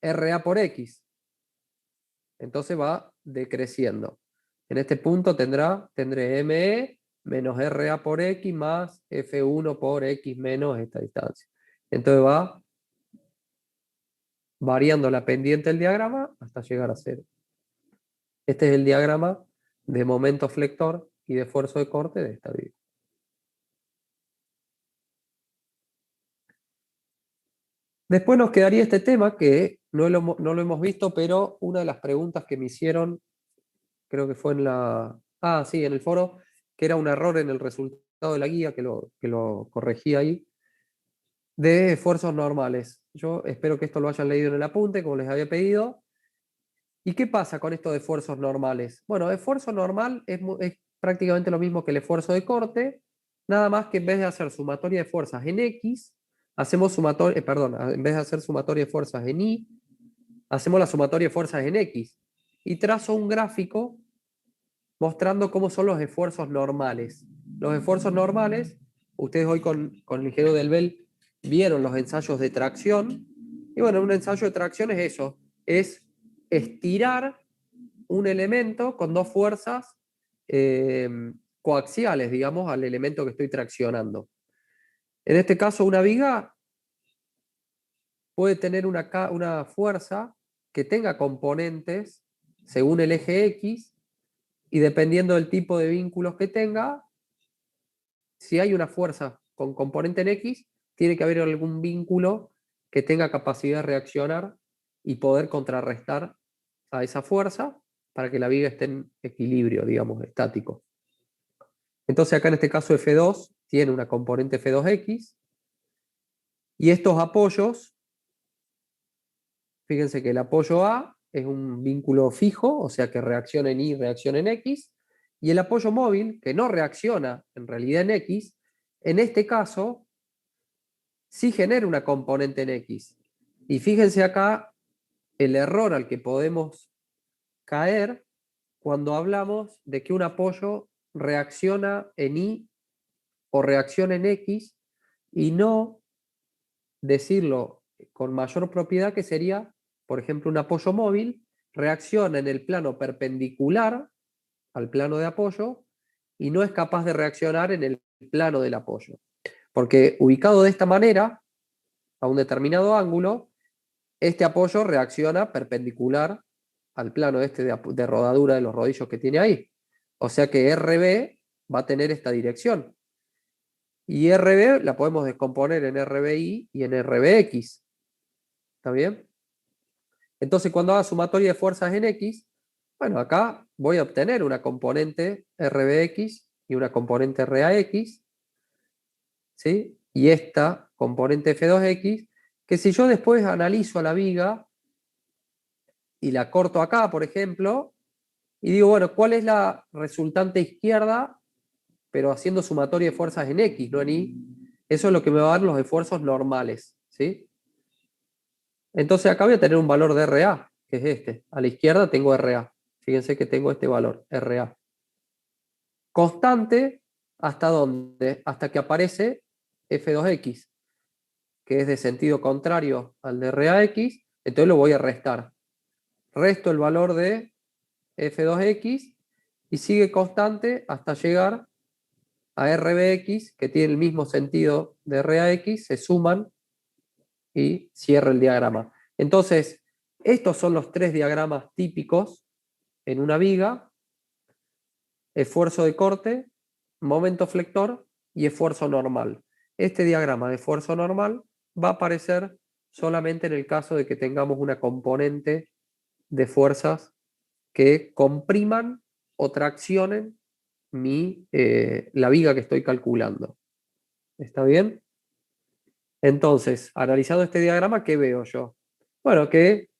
RA por X. Entonces va decreciendo. En este punto tendré ME menos RA por X más F1 por X menos esta distancia. Entonces va variando la pendiente del diagrama hasta llegar a 0. Este es el diagrama de momento flector y de esfuerzo de corte de esta viga. Después nos quedaría este tema que no lo hemos visto, pero una de las preguntas que me hicieron, creo que fue en en el foro, que era un error en el resultado de la guía, que lo corregí ahí, de esfuerzos normales. Yo espero que esto lo hayan leído en el apunte, como les había pedido. ¿Y qué pasa con esto de esfuerzos normales? Bueno, esfuerzo normal es prácticamente lo mismo que el esfuerzo de corte, nada más que en vez de hacer sumatoria de fuerzas en X, hacemos en vez de hacer sumatoria de fuerzas en Y, hacemos la sumatoria de fuerzas en X. Y trazo un gráfico mostrando cómo son los esfuerzos normales. Los esfuerzos normales, ustedes hoy con el ingeniero del Bell vieron los ensayos de tracción. Y bueno, un ensayo de tracción es eso, es estirar un elemento con dos fuerzas coaxiales, digamos, al elemento que estoy traccionando. En este caso, una viga puede tener una fuerza que tenga componentes según el eje X, y dependiendo del tipo de vínculos que tenga, si hay una fuerza con componente en X, tiene que haber algún vínculo que tenga capacidad de reaccionar y poder contrarrestar a esa fuerza para que la viga esté en equilibrio, digamos, estático. Entonces acá en este caso F2 tiene una componente F2X, y estos apoyos, fíjense que el apoyo A es un vínculo fijo, o sea que reacciona en Y, reacciona en X, y el apoyo móvil, que no reacciona en realidad en X, en este caso sí genera una componente en X. Y fíjense acá el error al que podemos caer cuando hablamos de que un apoyo reacciona en Y o reacciona en X, y no decirlo con mayor propiedad, que sería, por ejemplo, un apoyo móvil reacciona en el plano perpendicular al plano de apoyo y no es capaz de reaccionar en el plano del apoyo. Porque ubicado de esta manera, a un determinado ángulo, este apoyo reacciona perpendicular al plano de rodadura de los rodillos que tiene ahí. O sea que RB va a tener esta dirección. Y RB la podemos descomponer en RBI y en RBX. ¿Está bien? Entonces, cuando haga sumatoria de fuerzas en X, bueno, acá voy a obtener una componente RBX y una componente RAX, ¿sí? Y esta componente F2X, que si yo después analizo a la viga y la corto acá, por ejemplo, y digo, bueno, ¿cuál es la resultante izquierda, pero haciendo sumatoria de fuerzas en X, no en Y? Eso es lo que me va a dar los esfuerzos normales, ¿sí? Entonces acá voy a tener un valor de RA, que es este. A la izquierda tengo RA. Fíjense que tengo este valor, RA. Constante, ¿hasta dónde? Hasta que aparece F2X, que es de sentido contrario al de RAX, entonces lo voy a restar. Resto el valor de F2X y sigue constante hasta llegar a RBX, que tiene el mismo sentido de RAX, se suman y cierro el diagrama. Entonces, estos son los tres diagramas típicos en una viga: esfuerzo de corte, momento flector y esfuerzo normal. Este diagrama de esfuerzo normal va a aparecer solamente en el caso de que tengamos una componente de fuerzas que compriman o traccionen la viga que estoy calculando. ¿Está bien? Entonces, analizando este diagrama, ¿qué veo yo? Bueno, que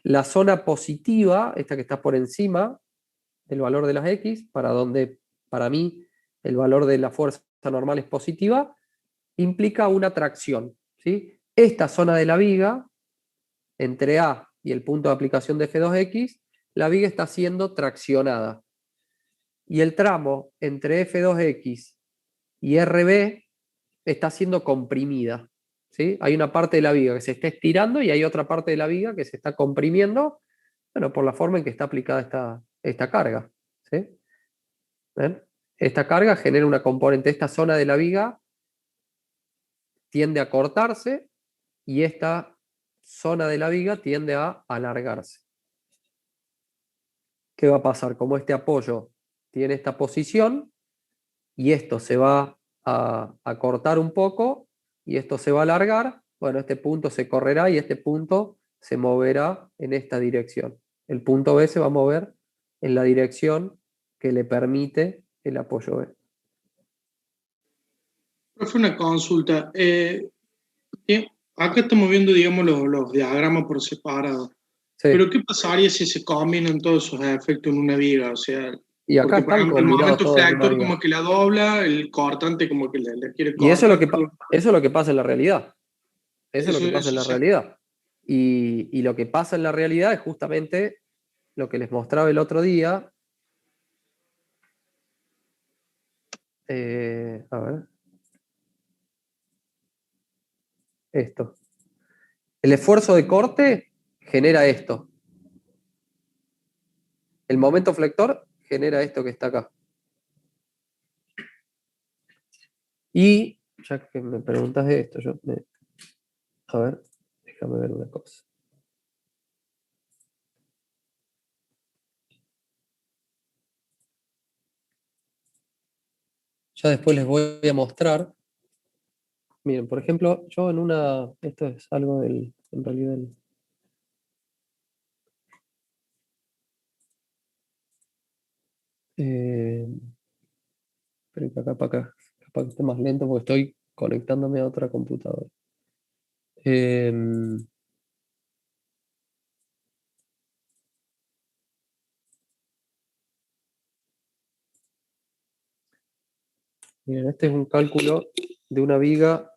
la zona positiva, esta que está por encima del valor de las X, para donde para mí el valor de la fuerza normal es positiva, implica una tracción, ¿sí? Esta zona de la viga, entre A y el punto de aplicación de F2X, la viga está siendo traccionada. Y el tramo entre F2X y RB está siendo comprimida, ¿sí? Hay una parte de la viga que se está estirando y hay otra parte de la viga que se está comprimiendo, bueno, por la forma en que está aplicada esta carga, ¿sí? ¿Ven? Esta carga genera una componente, esta zona de la viga tiende a cortarse y esta zona de la viga tiende a alargarse. ¿Qué va a pasar? Como este apoyo tiene esta posición y esto se va a cortar un poco y esto se va a alargar, bueno, este punto se correrá y este punto se moverá en esta dirección. El punto B se va a mover en la dirección que le permite el apoyo B. Profe, una consulta. Acá estamos viendo, digamos, los diagramas por separado. Sí. Pero ¿qué pasaría si se combinan todos esos efectos en una viga? O sea, Y acá porque, por están ejemplo, el combinados momento todos en una flector viga. como que la dobla, el cortante como que le quiere cortar. Y eso es lo que pasa en la realidad. Eso es lo que pasa en la sí. realidad. Y lo que pasa en la realidad es justamente lo que les mostraba el otro día. A ver. Esto. El esfuerzo de corte genera esto. El momento flector genera esto que está acá. Y, ya que me preguntas de esto, a ver, déjame ver una cosa. Ya después les voy a mostrar. Miren, por ejemplo, yo esto es algo en realidad esperen que acá para acá, capaz que esté más lento porque estoy conectándome a otra computadora. Miren, este es un cálculo de una viga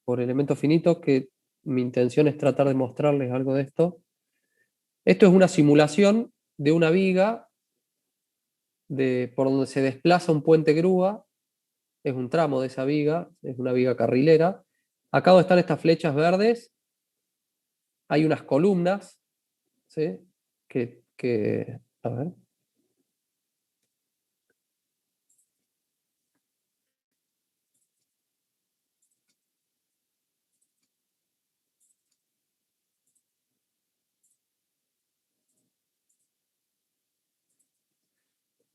por elementos finitos que mi intención es tratar de mostrarles algo de esto. Esto es una simulación de una viga por donde se desplaza un puente grúa, es un tramo de esa viga, es una viga carrilera. Acá donde están estas flechas verdes, hay unas columnas, ¿sí? A ver.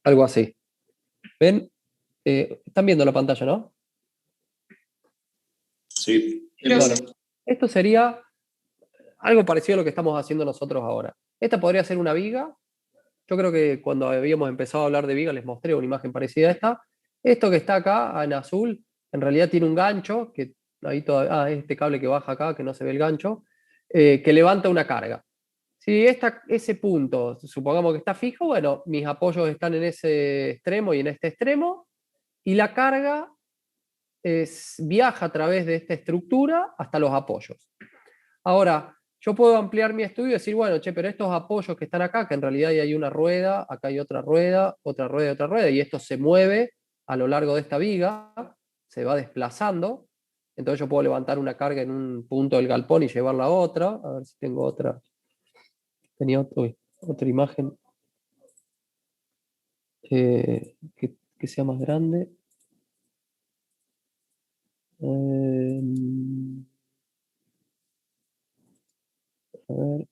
Algo así. ¿Ven? Están viendo la pantalla, ¿no? Sí. Bueno, esto sería algo parecido a lo que estamos haciendo nosotros ahora. Esta podría ser una viga. Yo creo que cuando habíamos empezado a hablar de viga les mostré una imagen parecida a esta. Esto que está acá en azul, en realidad tiene un gancho, que ahí todavía, este cable que baja acá, que no se ve el gancho, que levanta una carga. Si ese punto, supongamos que está fijo, bueno, mis apoyos están en ese extremo y en este extremo, y la carga viaja a través de esta estructura hasta los apoyos. Ahora, yo puedo ampliar mi estudio y decir, bueno, che, pero estos apoyos que están acá, que en realidad hay una rueda, acá hay otra rueda, otra rueda y otra rueda, y esto se mueve a lo largo de esta viga, se va desplazando, entonces yo puedo levantar una carga en un punto del galpón y llevarla a otra, a ver si tengo otra. Tenía otra imagen que sea más grande. A ver.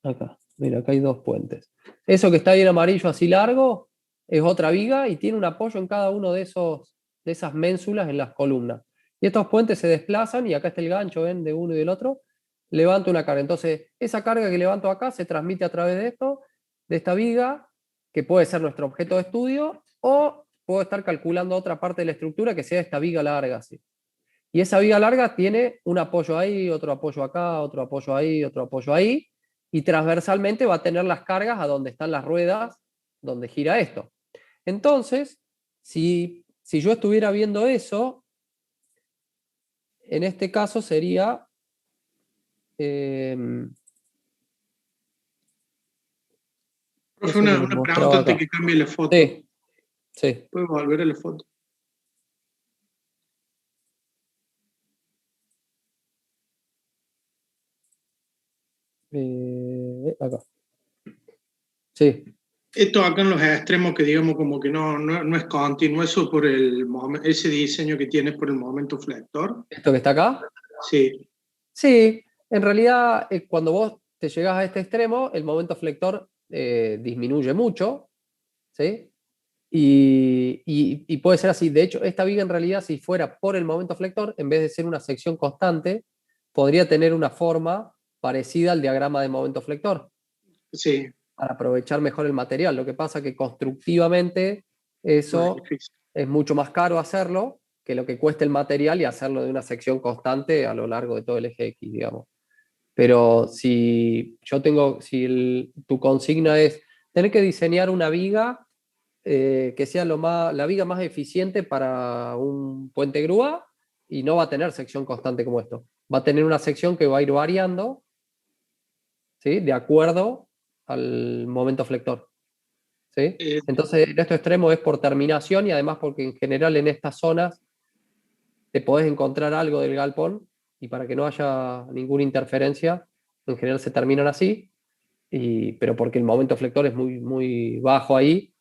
Acá, mira, acá hay dos puentes. Eso que está ahí en amarillo así largo es otra viga y tiene un apoyo en cada uno de esas ménsulas en las columnas. Y estos puentes se desplazan y acá está el gancho, ¿ven? De uno y del otro. levanto una carga. Entonces, esa carga que levanto acá se transmite a través de esto, de esta viga, que puede ser nuestro objeto de estudio, o puedo estar calculando otra parte de la estructura que sea esta viga larga, así. Y esa viga larga tiene un apoyo ahí, otro apoyo acá, otro apoyo ahí, otro apoyo ahí, y transversalmente va a tener las cargas a donde están las ruedas, donde gira esto. Entonces, si yo estuviera viendo eso, en este caso sería... Profe, una pregunta antes que cambie la foto. Sí, sí. ¿Puedes volver a la foto? Acá. Sí. Esto acá en los extremos que digamos como que no es continuo, eso por ese diseño que tienes por el momento flector. ¿Esto que está acá? Sí. Sí, en realidad cuando vos te llegás a este extremo, el momento flector disminuye mucho, ¿sí? Y puede ser así. De hecho, esta viga en realidad, si fuera por el momento flector, en vez de ser una sección constante, podría tener una forma parecida al diagrama de momento flector. Sí. Para aprovechar mejor el material. Lo que pasa es que constructivamente eso es mucho más caro hacerlo que lo que cuesta el material y hacerlo de una sección constante a lo largo de todo el eje X, digamos. Pero si tu consigna es tener que diseñar una viga que sea la viga más eficiente para un puente grúa, y no va a tener sección constante como esto. Va a tener una sección que va a ir variando, ¿sí? De acuerdo al momento flector. ¿Sí? Entonces, en este extremo es por terminación, y además porque en general en estas zonas te podés encontrar algo del galpón, y para que no haya ninguna interferencia, en general se terminan así, pero porque el momento flector es muy, muy bajo ahí,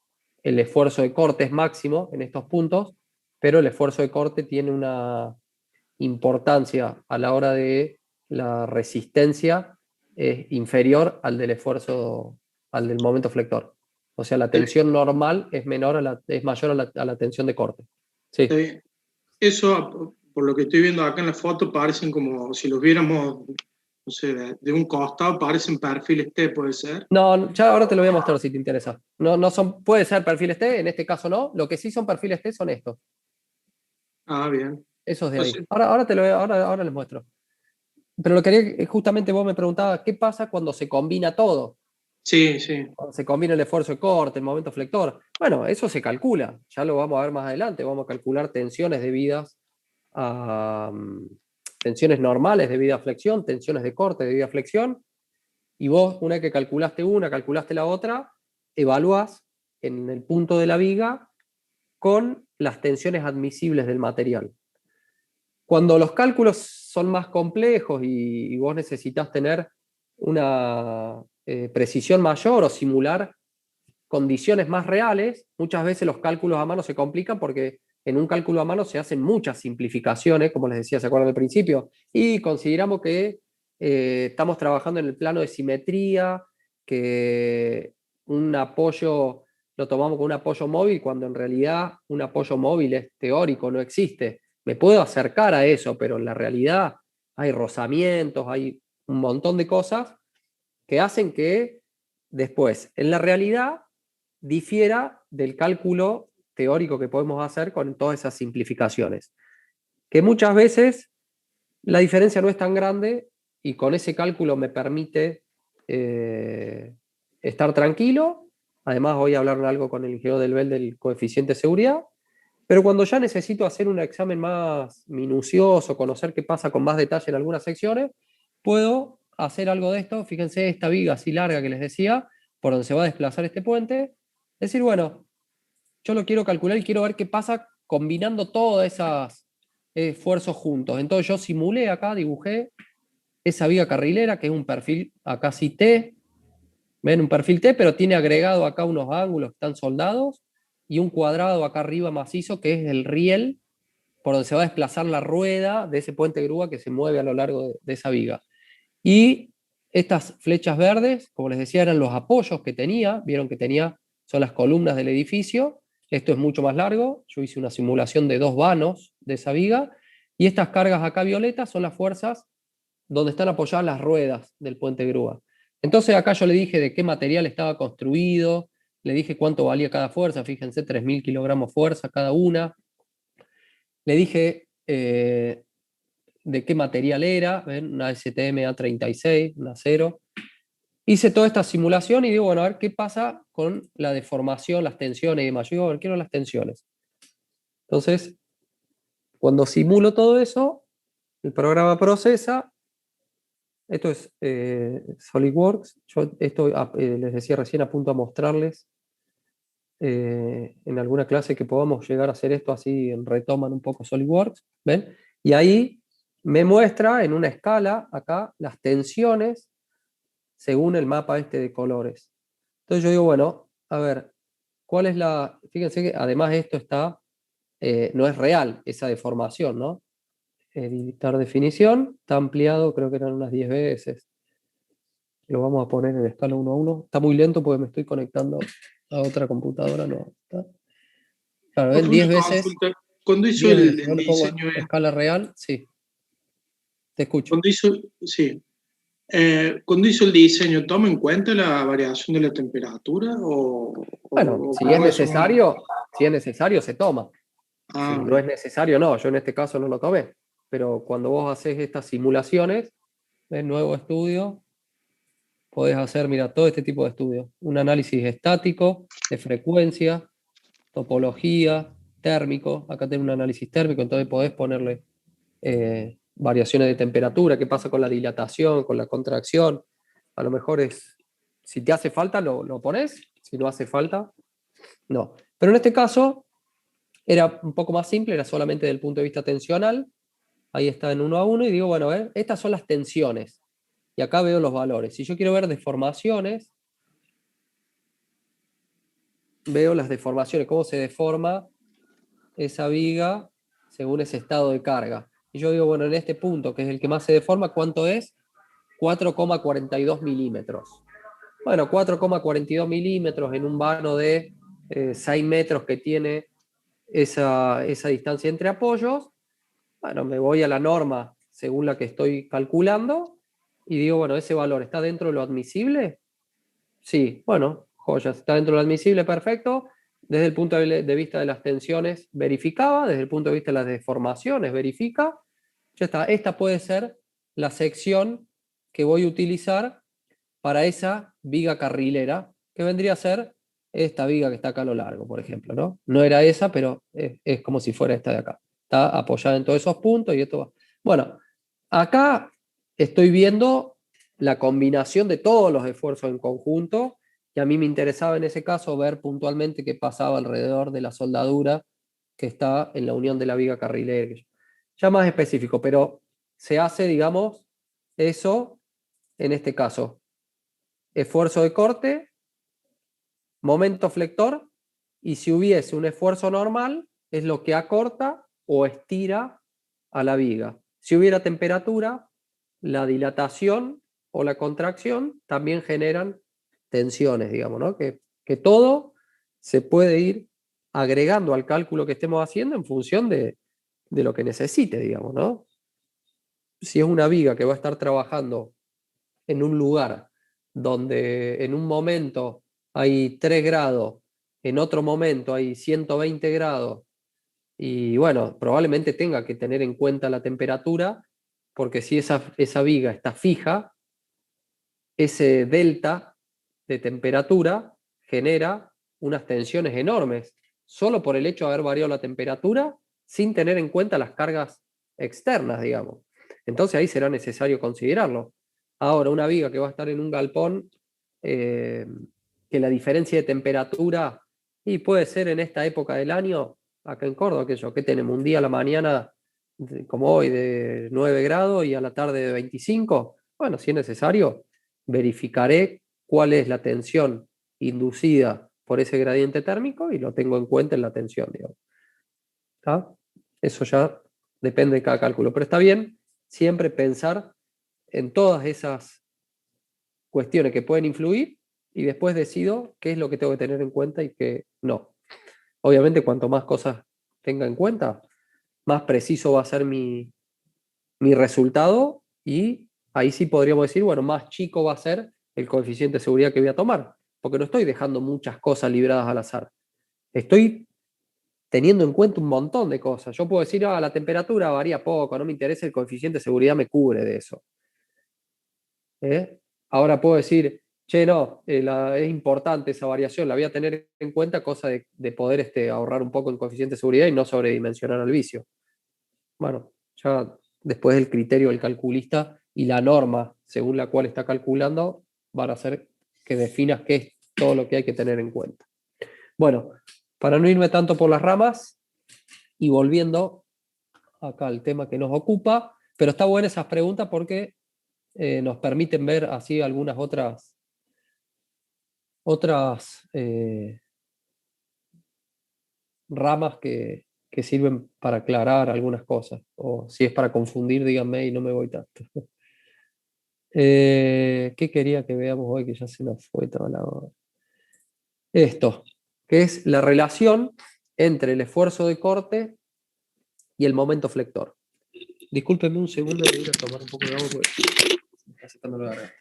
el esfuerzo de corte es máximo en estos puntos, pero el esfuerzo de corte tiene una importancia a la hora de la resistencia inferior al del esfuerzo, al del momento flector. O sea, la tensión normal es mayor a la tensión de corte. Sí. Eso, por lo que estoy viendo acá en la foto, parecen como si los viéramos, no sé, de un costado, parecen perfiles T, ¿puede ser? No, ya ahora te lo voy a mostrar si te interesa. No son, puede ser perfiles T, en este caso no. Lo que sí son perfiles T son estos. Ah, bien. Esos de ahí. Ahora les muestro. Pero lo que justamente vos me preguntabas, ¿qué pasa cuando se combina todo? Sí, sí. Cuando se combina el esfuerzo de corte, el momento flector. Bueno, eso se calcula. Ya lo vamos a ver más adelante. Vamos a calcular tensiones debidas a tensiones normales debidas a flexión, tensiones de corte debidas a flexión. Y vos, una vez que calculaste una, calculaste la otra, evaluás en el punto de la viga con las tensiones admisibles del material. Cuando los cálculos son más complejos y vos necesitas tener una precisión mayor o simular condiciones más reales, muchas veces los cálculos a mano se complican porque en un cálculo a mano se hacen muchas simplificaciones, como les decía, ¿se acuerdan al principio? Y consideramos que estamos trabajando en el plano de simetría, que un apoyo lo tomamos con un apoyo móvil, cuando en realidad un apoyo móvil es teórico, no existe. Me puedo acercar a eso, pero en la realidad hay rozamientos, hay un montón de cosas que hacen que después, en la realidad, difiera del cálculo teórico que podemos hacer con todas esas simplificaciones. Que muchas veces la diferencia no es tan grande, y con ese cálculo me permite estar tranquilo. Además, voy a hablar algo con el ingeniero del BEL del coeficiente de seguridad. Pero cuando ya necesito hacer un examen más minucioso, conocer qué pasa con más detalle en algunas secciones, puedo hacer algo de esto. Fíjense esta viga así larga que les decía, por donde se va a desplazar este puente. Es decir, bueno, yo lo quiero calcular y quiero ver qué pasa combinando todos esos esfuerzos juntos. Entonces yo simulé acá, dibujé esa viga carrilera, que es un perfil acá sí T. ¿Ven? Un perfil T, pero tiene agregado acá unos ángulos que están soldados y un cuadrado acá arriba macizo, que es el riel por donde se va a desplazar la rueda de ese puente grúa que se mueve a lo largo de esa viga. Y estas flechas verdes, como les decía, eran los apoyos que tenía. Vieron que son las columnas del edificio. Esto es mucho más largo. Yo hice una simulación de 2 vanos de esa viga. Y estas cargas acá violetas son las fuerzas donde están apoyadas las ruedas del puente grúa. Entonces acá yo le dije de qué material estaba construido, le dije cuánto valía cada fuerza, fíjense, 3.000 kilogramos fuerza cada una. Le dije de qué material era, ¿ven? Una STM A36, un acero. Hice toda esta simulación y digo, bueno, a ver qué pasa con la deformación, las tensiones y demás. Yo digo, a ver, quiero las tensiones. Entonces, cuando simulo todo eso, el programa procesa. Esto es SolidWorks. Yo esto les decía recién, apunto a mostrarles en alguna clase que podamos llegar a hacer esto, así retoman un poco SolidWorks. ¿Ven? Y ahí me muestra en una escala acá las tensiones según el mapa este de colores. Entonces yo digo, bueno, a ver, ¿cuál es la...? Fíjense que además esto está, no es real, esa deformación, ¿no? Editar definición, está ampliado, creo que eran unas 10 veces. Lo vamos a poner en escala 1 a 1. Está muy lento porque me estoy conectando a otra computadora, no. ¿Está? Claro, ven, 10 veces. Cuando hizo 10 el veces. Yo lo pongo en diseño, escala real, sí. Te escucho. Cuando hizo el diseño, ¿toma en cuenta la variación de la temperatura? Bueno, si es necesario, se toma. Ah, Si no es necesario, no. Yo en este caso no lo tomé. Pero cuando vos haces estas simulaciones, el nuevo estudio, podés hacer, mira, todo este tipo de estudios. Un análisis estático, de frecuencia, topología, térmico. Acá tengo un análisis térmico, entonces podés ponerle variaciones de temperatura, qué pasa con la dilatación, con la contracción. A lo mejor si te hace falta, lo pones. Si no hace falta, no. Pero en este caso era un poco más simple, era solamente desde el punto de vista tensional. Ahí está en 1 a 1 y digo, bueno, a ver, estas son las tensiones. Y acá veo los valores. Si yo quiero ver deformaciones, veo las deformaciones, cómo se deforma esa viga según ese estado de carga. Y yo digo, bueno, en este punto, que es el que más se deforma, ¿cuánto es? 4,42 milímetros. Bueno, 4,42 milímetros en un vano de 6 metros que tiene esa distancia entre apoyos. Bueno, me voy a la norma según la que estoy calculando y digo, bueno, ¿ese valor está dentro de lo admisible? Sí, bueno, joya, está dentro de lo admisible, perfecto. Desde el punto de vista de las tensiones, verificaba. Desde el punto de vista de las deformaciones, verifica. Ya está, esta puede ser la sección que voy a utilizar para esa viga carrilera, que vendría a ser esta viga que está acá a lo largo, por ejemplo, ¿no? No era esa, pero es como si fuera esta de acá. Está apoyada en todos esos puntos y esto va. Bueno, acá estoy viendo la combinación de todos los esfuerzos en conjunto, y a mí me interesaba en ese caso ver puntualmente qué pasaba alrededor de la soldadura que está en la unión de la viga carrilera. Ya más específico, pero se hace, digamos, eso en este caso. Esfuerzo de corte, momento flector, y si hubiese un esfuerzo normal, es lo que acorta o estira a la viga. Si hubiera temperatura, la dilatación o la contracción también generan tensiones, digamos, ¿no? Que todo se puede ir agregando al cálculo que estemos haciendo en función de lo que necesite, digamos, ¿no? Si es una viga que va a estar trabajando en un lugar donde en un momento hay 3 grados, en otro momento hay 120 grados, y bueno, probablemente tenga que tener en cuenta la temperatura, porque si esa viga está fija, ese delta de temperatura genera unas tensiones enormes, solo por el hecho de haber variado la temperatura, sin tener en cuenta las cargas externas, digamos. Entonces ahí será necesario considerarlo. Ahora, una viga que va a estar en un galpón, que la diferencia de temperatura, y puede ser en esta época del año, acá en Córdoba, que tenemos un día a la mañana, como hoy, de 9 grados y a la tarde de 25, bueno, si es necesario, verificaré cuál es la tensión inducida por ese gradiente térmico y lo tengo en cuenta en la tensión, digamos. ¿Está? Eso ya depende de cada cálculo, pero está bien siempre pensar en todas esas cuestiones que pueden influir y después decido qué es lo que tengo que tener en cuenta y qué no. Obviamente, cuanto más cosas tenga en cuenta, más preciso va a ser mi resultado y ahí sí podríamos decir, bueno, más chico va a ser el coeficiente de seguridad que voy a tomar, porque no estoy dejando muchas cosas libradas al azar. Estoy teniendo en cuenta un montón de cosas. Yo puedo decir, la temperatura varía poco, no me interesa, el coeficiente de seguridad me cubre de eso. Ahora puedo decir, che, no, es importante esa variación, la voy a tener en cuenta, cosa de poder ahorrar un poco en coeficiente de seguridad y no sobredimensionar al vicio. Bueno, ya después el criterio del calculista y la norma según la cual está calculando van a hacer que definas qué es todo lo que hay que tener en cuenta. Bueno, para no irme tanto por las ramas y volviendo acá al tema que nos ocupa, pero está buena esas preguntas porque nos permiten ver así algunas otras ramas que sirven para aclarar algunas cosas, o si es para confundir, díganme y no me voy tanto. ¿Qué quería que veamos hoy? Que ya se nos fue toda la hora. Esto, que es la relación entre el esfuerzo de corte y el momento flector. Discúlpenme un segundo, voy a ir a tomar un poco de agua porque me está secando la garganta.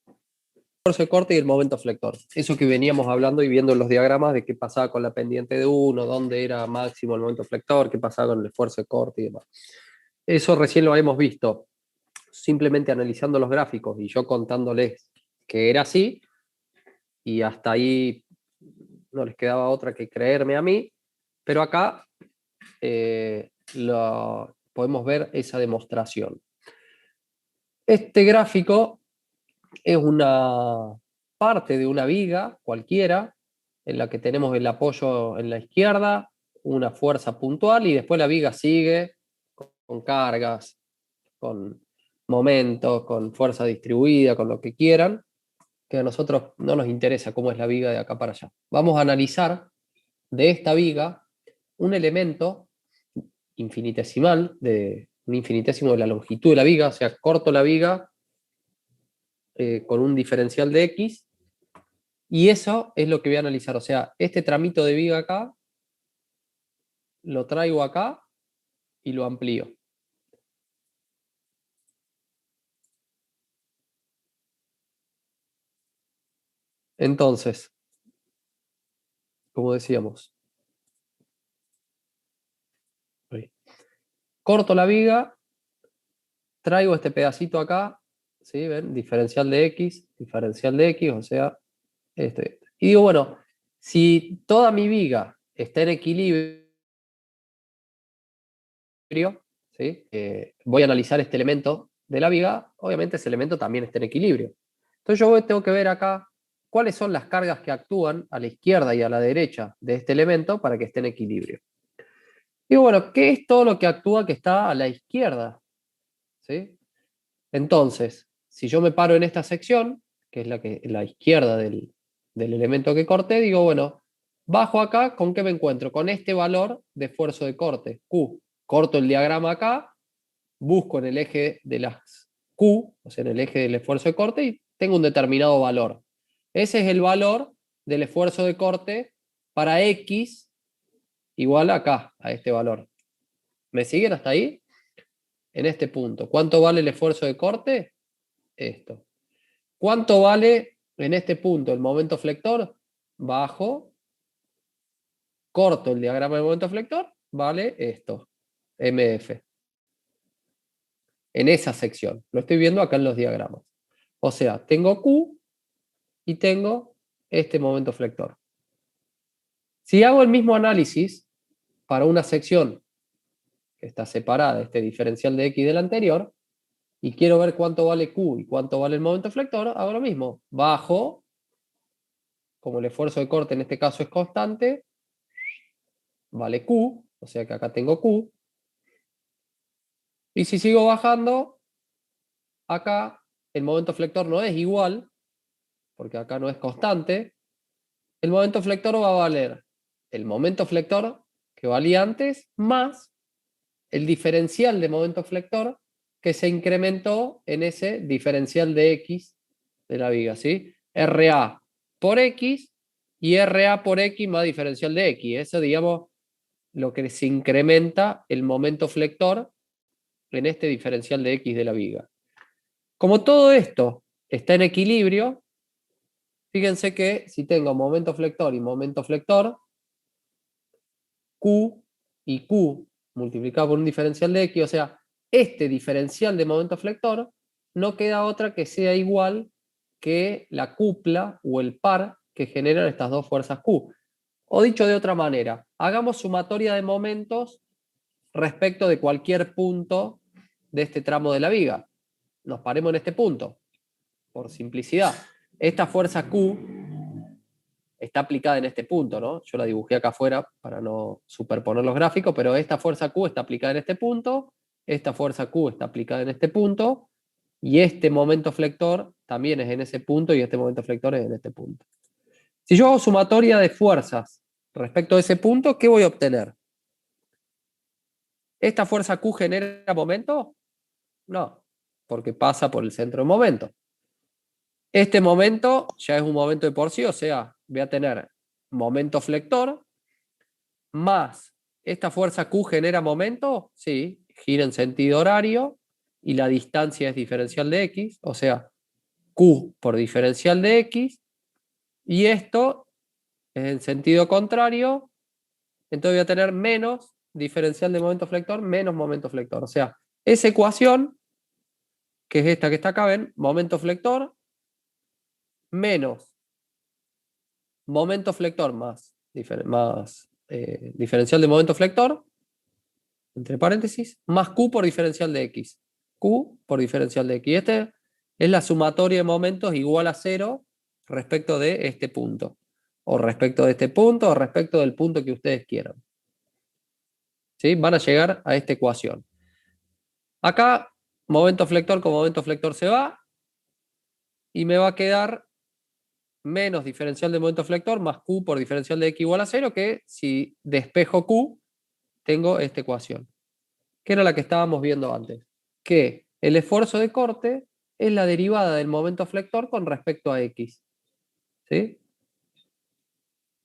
El esfuerzo de corte y el momento flector. Eso que veníamos hablando y viendo en los diagramas de qué pasaba con la pendiente de 1, dónde era máximo el momento flector, qué pasaba con el esfuerzo de corte y demás. Eso recién lo hemos visto simplemente analizando los gráficos y yo contándoles que era así, y hasta ahí no les quedaba otra que creerme a mí, pero acá podemos ver esa demostración. Este gráfico es una parte de una viga cualquiera, en la que tenemos el apoyo en la izquierda, una fuerza puntual, y después la viga sigue con cargas, con momentos, con fuerza distribuida, con lo que quieran, que a nosotros no nos interesa cómo es la viga de acá para allá. Vamos a analizar de esta viga un elemento infinitesimal, un infinitésimo de la longitud de la viga, o sea, corto la viga con un diferencial de X, y eso es lo que voy a analizar. O sea, este tramito de viga acá, lo traigo acá y lo amplío. Entonces, como decíamos, corto la viga, traigo este pedacito acá, ¿sí? ¿Ven? Diferencial de X, o sea, este. Y digo, bueno, si toda mi viga está en equilibrio, ¿sí? Voy a analizar este elemento de la viga, obviamente ese elemento también está en equilibrio. Entonces yo tengo que ver acá cuáles son las cargas que actúan a la izquierda y a la derecha de este elemento para que esté en equilibrio. Y bueno, ¿qué es todo lo que actúa que está a la izquierda? ¿Sí? Entonces, si yo me paro en esta sección, que es la izquierda del elemento que corté, digo, bueno, bajo acá, ¿con qué me encuentro? Con este valor de esfuerzo de corte, Q. Corto el diagrama acá, busco en el eje de las Q, o sea, en el eje del esfuerzo de corte, y tengo un determinado valor. Ese es el valor del esfuerzo de corte para X igual acá, a este valor. ¿Me siguen hasta ahí? En este punto. ¿Cuánto vale el esfuerzo de corte? Esto. ¿Cuánto vale en este punto el momento flector? Bajo, corto el diagrama del momento flector, vale esto, MF. En esa sección. Lo estoy viendo acá en los diagramas. O sea, tengo Q y tengo este momento flector. Si hago el mismo análisis para una sección que está separada, este diferencial de X del anterior, y quiero ver cuánto vale Q y cuánto vale el momento flector, hago lo mismo. Bajo, como el esfuerzo de corte en este caso es constante, vale Q, o sea que acá tengo Q. Y si sigo bajando, acá el momento flector no es igual, porque acá no es constante. El momento flector va a valer el momento flector que valía antes, más el diferencial de momento flector que se incrementó en ese diferencial de X de la viga, ¿sí? RA por X y RA por X más diferencial de X. Eso, digamos, lo que se incrementa el momento flector en este diferencial de X de la viga. Como todo esto está en equilibrio, fíjense que si tengo momento flector y momento flector, Q y Q multiplicado por un diferencial de X, o sea, este diferencial de momento flector no queda otra que sea igual que la cupla o el par que generan estas dos fuerzas Q. O dicho de otra manera, hagamos sumatoria de momentos respecto de cualquier punto de este tramo de la viga. Nos paremos en este punto, por simplicidad. Esta fuerza Q está aplicada en este punto, ¿no? Yo la dibujé acá afuera para no superponer los gráficos, pero esta fuerza Q está aplicada en este punto, esta fuerza Q está aplicada en este punto, y este momento flector también es en ese punto, y este momento flector es en este punto. Si yo hago sumatoria de fuerzas respecto a ese punto, ¿qué voy a obtener? ¿Esta fuerza Q genera momento? No, porque pasa por el centro de momento. Este momento ya es un momento de por sí, o sea, voy a tener momento flector más esta fuerza Q genera momento, sí, gira en sentido horario y la distancia es diferencial de X, o sea, Q por diferencial de X, y esto es en sentido contrario, entonces voy a tener menos diferencial de momento flector menos momento flector, o sea, esa ecuación, que es esta que está acá, ven, momento flector menos momento flector más diferencial de momento flector, entre paréntesis, más Q por diferencial de X. Q por diferencial de X. Este es la sumatoria de momentos igual a 0 respecto de este punto. O respecto de este punto, o respecto del punto que ustedes quieran. ¿Sí? Van a llegar a esta ecuación. Acá, momento flector con momento flector se va. Y me va a quedar menos diferencial de momento flector más Q por diferencial de X igual a 0, que si despejo Q, tengo esta ecuación, que era la que estábamos viendo antes, que el esfuerzo de corte es la derivada del momento flector con respecto a X. ¿Sí?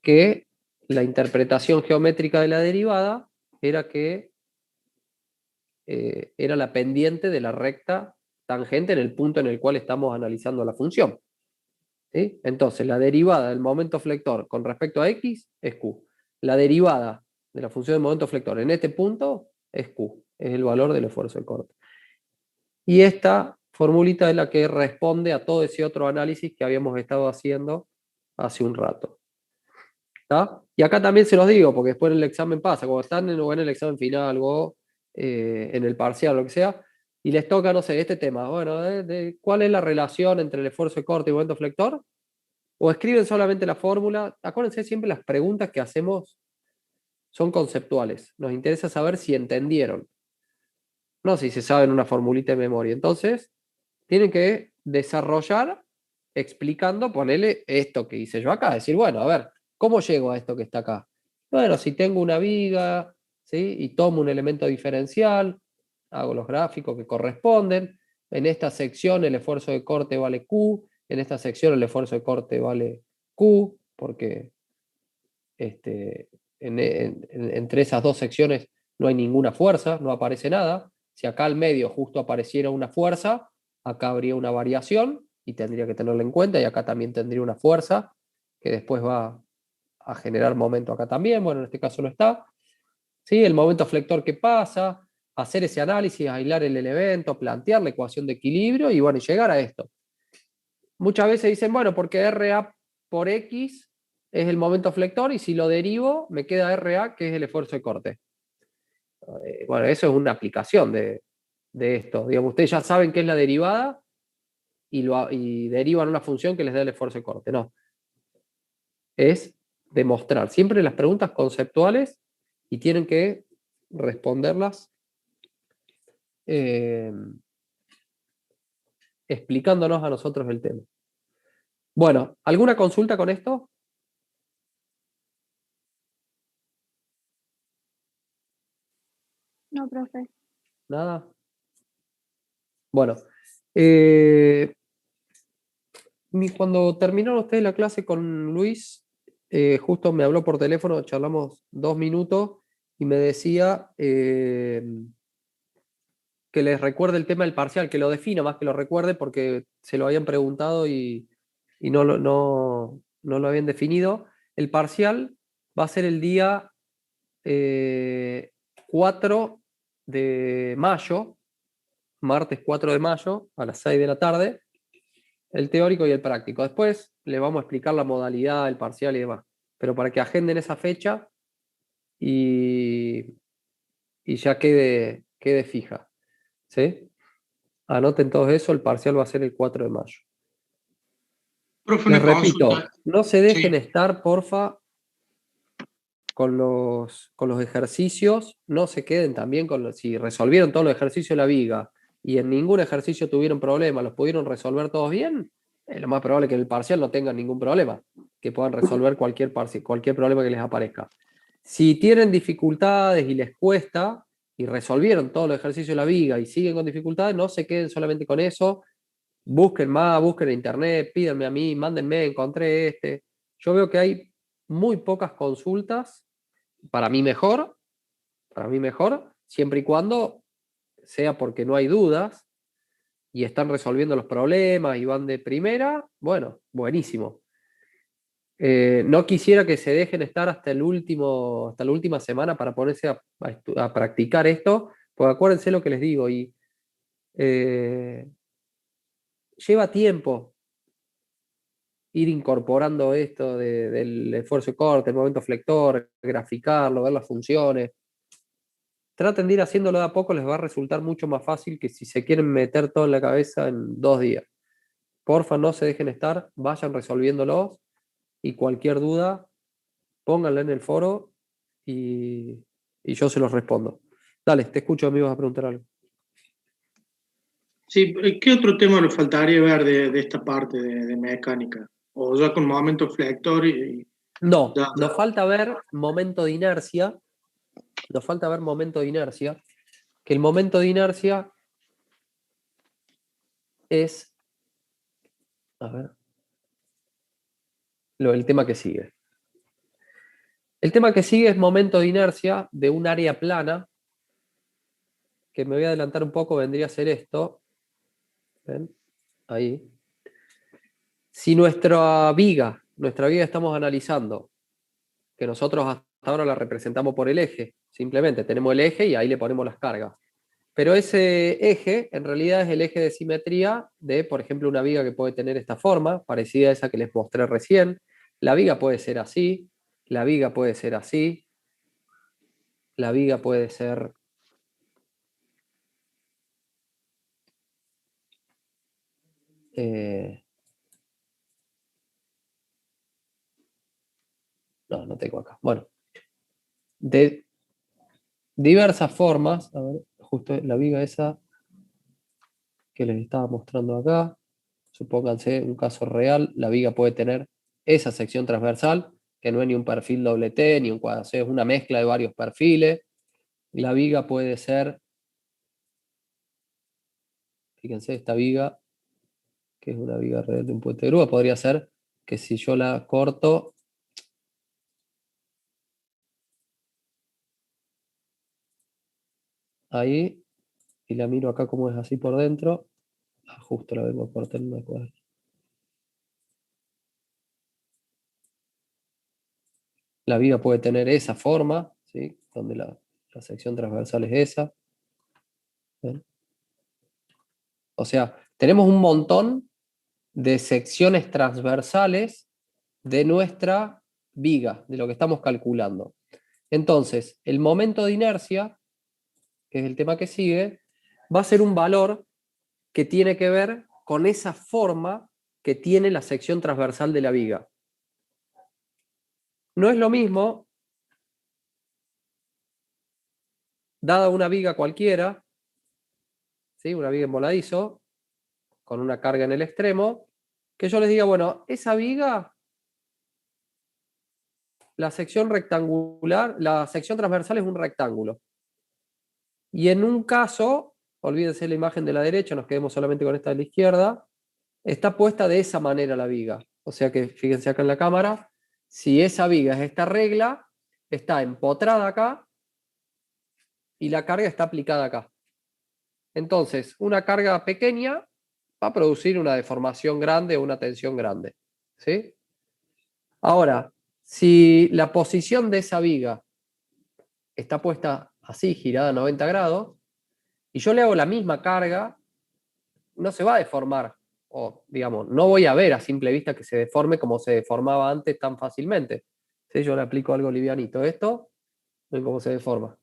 Que la interpretación geométrica de la derivada era que era la pendiente de la recta tangente en el punto en el cual estamos analizando la función. ¿Sí? Entonces, la derivada del momento flector con respecto a X es Q. La derivada de la función del momento flector en este punto es Q, es el valor del esfuerzo de corte. Y esta formulita es la que responde a todo ese otro análisis que habíamos estado haciendo hace un rato. ¿Está? Y acá también se los digo, porque después en el examen pasa, cuando están en el examen final o en el parcial, lo que sea, y les toca, no sé, este tema, bueno, ¿cuál es la relación entre el esfuerzo de corte y momento flector? O escriben solamente la fórmula. Acuérdense, siempre las preguntas que hacemos son conceptuales. Nos interesa saber si entendieron. No si se saben una formulita de memoria. Entonces, tienen que desarrollar explicando, ponerle esto que hice yo acá. Decir, bueno, a ver, ¿cómo llego a esto que está acá? Bueno, si tengo una viga, ¿sí? Y tomo un elemento diferencial, hago los gráficos que corresponden. En esta sección el esfuerzo de corte vale Q. En esta sección el esfuerzo de corte vale Q, porque entre esas dos secciones no hay ninguna fuerza, no aparece nada. Si acá al medio justo apareciera una fuerza, acá habría una variación y tendría que tenerla en cuenta, y acá también tendría una fuerza que después va a generar momento acá también. Bueno, en este caso no está. ¿Sí? El momento flector que pasa, hacer ese análisis, aislar el elemento, plantear la ecuación de equilibrio y bueno, llegar a esto. Muchas veces dicen, bueno, porque RA por X es el momento flector y si lo derivo me queda RA, que es el esfuerzo de corte. Bueno, eso es una aplicación de esto. Digamos, ustedes ya saben qué es la derivada y derivan una función que les da el esfuerzo de corte. No. Es demostrar. Siempre las preguntas conceptuales y tienen que responderlas explicándonos a nosotros el tema. Bueno, ¿alguna consulta con esto? No, profe. ¿Nada? Bueno, cuando terminaron ustedes la clase con Luis, justo me habló por teléfono, charlamos 2 minutos y me decía que que les recuerde el tema del parcial, que lo defina más que lo recuerde, porque se lo habían preguntado y no lo habían definido. El parcial va a ser el día 4 de mayo, martes 4 de mayo, a las 6 de la tarde, el teórico y el práctico. Después le vamos a explicar la modalidad, el parcial y demás. Pero para que agenden esa fecha y ya quede fija. ¿Sí? Anoten todo eso, el parcial va a ser el 4 de mayo. Profe, Les una repito, consulta. no se dejen Sí. estar, porfa, con los ejercicios, no se queden también con si resolvieron todos los ejercicios de la viga y en ningún ejercicio tuvieron problemas, los pudieron resolver todos bien, es lo más probable que en el parcial no tengan ningún problema, que puedan resolver cualquier problema que les aparezca. Si tienen dificultades y les cuesta y resolvieron todos los ejercicios de la viga y siguen con dificultades, no se queden solamente con eso, busquen más, busquen en internet, pídanme a mí, mándenme, encontré este. Yo veo que hay muy pocas consultas, para mí mejor, siempre y cuando sea porque no hay dudas y están resolviendo los problemas y van de primera, bueno, buenísimo. No quisiera que se dejen estar hasta la última semana para ponerse a practicar esto, porque acuérdense lo que les digo, y lleva tiempo ir incorporando esto del esfuerzo de corte, el momento flector, graficarlo, ver las funciones. Traten de ir haciéndolo de a poco, les va a resultar mucho más fácil que si se quieren meter todo en la cabeza en 2 días. Porfa, no se dejen estar, vayan resolviéndolos y cualquier duda, pónganla en el foro y yo se los respondo. Dale, te escucho, amigos, a preguntar algo. Sí, ¿qué otro tema le faltaría ver de esta parte de mecánica? O ya con momento flector y No, ya. nos falta ver momento de inercia. Que el momento de inercia es, a ver, el tema que sigue. El tema que sigue es momento de inercia de un área plana, que me voy a adelantar un poco, vendría a ser esto. ¿Ven? Ahí. Si nuestra viga estamos analizando, que nosotros hasta ahora la representamos por el eje, simplemente tenemos el eje y ahí le ponemos las cargas. Pero ese eje, en realidad, es el eje de simetría de, por ejemplo, una viga que puede tener esta forma, parecida a esa que les mostré recién. La viga puede ser así, la viga puede ser así, la viga puede ser no tengo acá. Bueno, de diversas formas, a ver, justo la viga esa que les estaba mostrando acá, supónganse un caso real, la viga puede tener esa sección transversal, que no es ni un perfil doble T, ni un cuadro C, es una mezcla de varios perfiles. La viga puede ser, fíjense, esta viga, que es una viga real de un puente de grúa, podría ser que si yo la corto, ahí, y la miro acá como es así por dentro, justo la vengo a cortar en una cuadra. La viga puede tener esa forma, ¿sí? Donde la sección transversal es esa. ¿Ven? O sea, tenemos un montón de secciones transversales de nuestra viga, de lo que estamos calculando. Entonces, el momento de inercia, que es el tema que sigue, va a ser un valor que tiene que ver con esa forma que tiene la sección transversal de la viga. No es lo mismo, dada una viga cualquiera, ¿sí? Una viga en voladizo, con una carga en el extremo, que yo les diga, bueno, esa viga, la sección rectangular, la sección transversal es un rectángulo. Y en un caso, olvídense la imagen de la derecha, nos quedemos solamente con esta de la izquierda, está puesta de esa manera la viga. O sea que, fíjense acá en la cámara, si esa viga es esta regla, está empotrada acá y la carga está aplicada acá. Entonces, una carga pequeña va a producir una deformación grande o una tensión grande. ¿Sí? Ahora, si la posición de esa viga está puesta así, girada a 90 grados, y yo le hago la misma carga, no se va a deformar. O, digamos, no voy a ver a simple vista que se deforme como se deformaba antes tan fácilmente. Si yo le aplico algo livianito esto, ven cómo se deforma.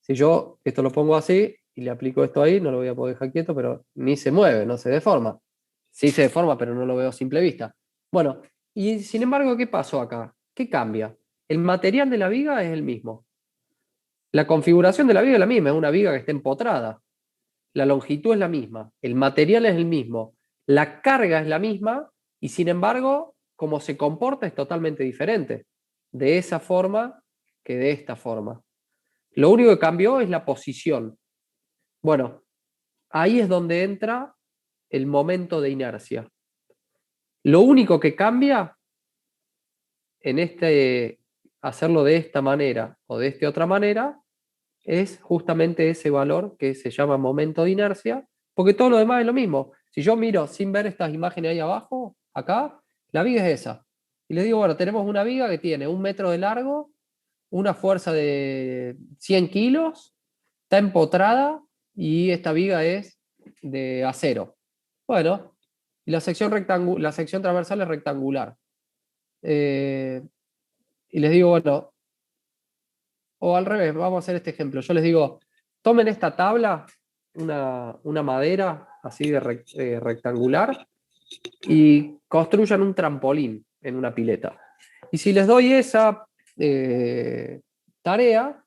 Si yo esto lo pongo así y le aplico esto ahí, no lo voy a poder dejar quieto, pero ni se mueve, no se deforma. Sí se deforma, pero no lo veo a simple vista. Bueno, y sin embargo, ¿qué pasó acá? ¿Qué cambia? El material de la viga es el mismo. La configuración de la viga es la misma, es una viga que está empotrada. La longitud es la misma, el material es el mismo, la carga es la misma y sin embargo, como se comporta es totalmente diferente. De esa forma que de esta forma. Lo único que cambió es la posición. Bueno, ahí es donde entra el momento de inercia. Lo único que cambia en hacerlo de esta manera o de esta otra manera es justamente ese valor que se llama momento de inercia, porque todo lo demás es lo mismo. Si yo miro sin ver estas imágenes ahí abajo, acá, la viga es esa. Y les digo, bueno, tenemos una viga que tiene 1 metro de largo, una fuerza de 100 kilos, está empotrada y esta viga es de acero. Bueno, y la sección transversal es rectangular. Y les digo, bueno, o al revés, vamos a hacer este ejemplo. Yo les digo, tomen esta tabla, una madera así de rectangular, y construyan un trampolín en una pileta. Y si les doy esa tarea,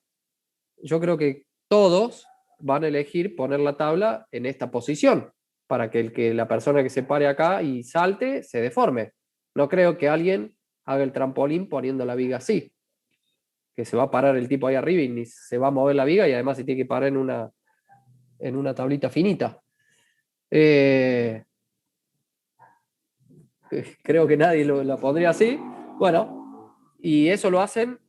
yo creo que todos van a elegir poner la tabla en esta posición, para que la persona que se pare acá y salte se deforme. No creo que alguien haga el trampolín poniendo la viga así, que se va a parar el tipo ahí arriba y ni se va a mover la viga y además se tiene que parar en una tablita finita. Creo que nadie la pondría así. Bueno, y eso lo hacen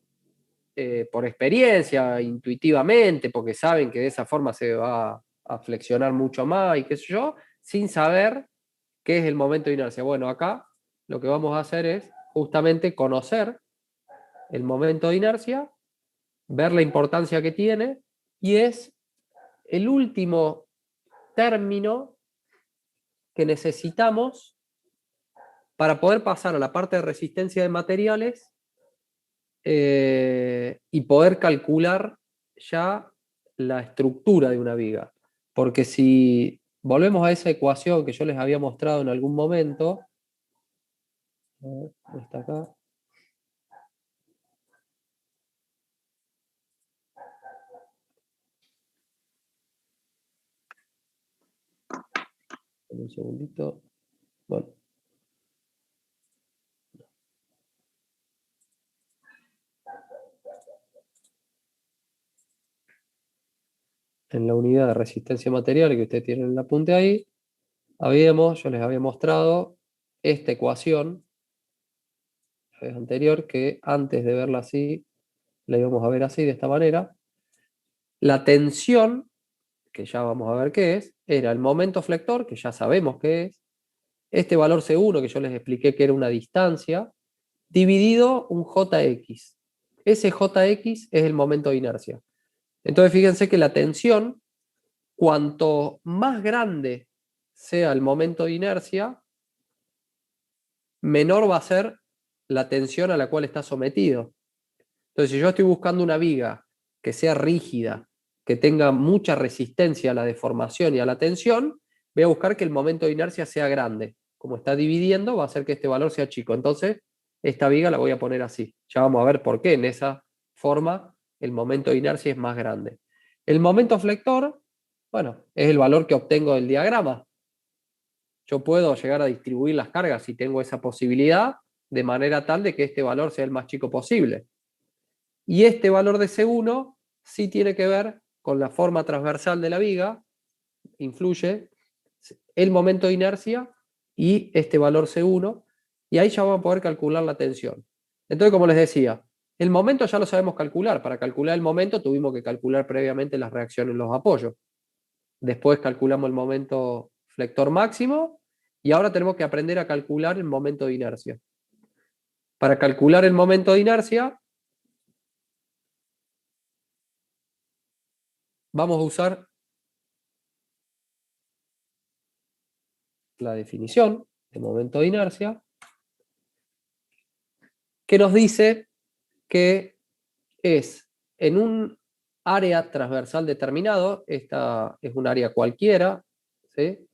por experiencia, intuitivamente, porque saben que de esa forma se va a flexionar mucho más y qué sé yo, sin saber qué es el momento de inercia. Bueno, acá lo que vamos a hacer es justamente conocer el momento de inercia, ver la importancia que tiene, y es el último término que necesitamos para poder pasar a la parte de resistencia de materiales y poder calcular ya la estructura de una viga. Porque si volvemos a esa ecuación que yo les había mostrado en algún momento, está acá. Un segundito. Bueno. En la unidad de resistencia material que ustedes tienen en el apunte ahí, yo les había mostrado esta ecuación la vez anterior, que antes de verla así, la íbamos a ver así, de esta manera. La tensión, que ya vamos a ver qué es, era el momento flector, que ya sabemos qué es, este valor C1, que yo les expliqué que era una distancia, dividido un Jx. Ese Jx es el momento de inercia. Entonces fíjense que la tensión, cuanto más grande sea el momento de inercia, menor va a ser la tensión a la cual está sometido. Entonces, si yo estoy buscando una viga que sea rígida, que tenga mucha resistencia a la deformación y a la tensión, voy a buscar que el momento de inercia sea grande. Como está dividiendo, va a hacer que este valor sea chico. Entonces, esta viga la voy a poner así. Ya vamos a ver por qué en esa forma el momento de inercia es más grande. El momento flector, bueno, es el valor que obtengo del diagrama. Yo puedo llegar a distribuir las cargas si tengo esa posibilidad, de manera tal de que este valor sea el más chico posible. Y este valor de C1 sí tiene que ver con la forma transversal de la viga, influye el momento de inercia y este valor C1, y ahí ya vamos a poder calcular la tensión. Entonces, como les decía, el momento ya lo sabemos calcular. Para calcular el momento tuvimos que calcular previamente las reacciones en los apoyos. Después calculamos el momento flector máximo y ahora tenemos que aprender a calcular el momento de inercia. Para calcular el momento de inercia vamos a usar la definición de momento de inercia, que nos dice que es en un área transversal determinado, esta es un área cualquiera, ¿sí?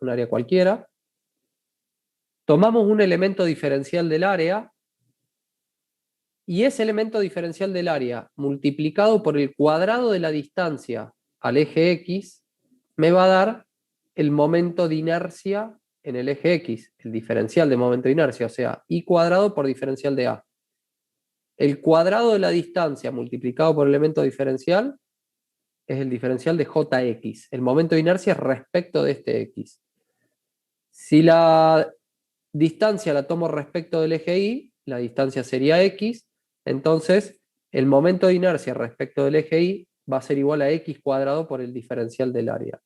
Un área cualquiera. Tomamos un elemento diferencial del área y ese elemento diferencial del área multiplicado por el cuadrado de la distancia al eje X me va a dar el momento de inercia en el eje X, el diferencial de momento de inercia, o sea, I cuadrado por diferencial de A. El cuadrado de la distancia multiplicado por el elemento diferencial es el diferencial de Jx, el momento de inercia respecto de este X. Si la distancia la tomo respecto del eje Y, la distancia sería X, entonces el momento de inercia respecto del eje Y va a ser igual a X cuadrado por el diferencial del área.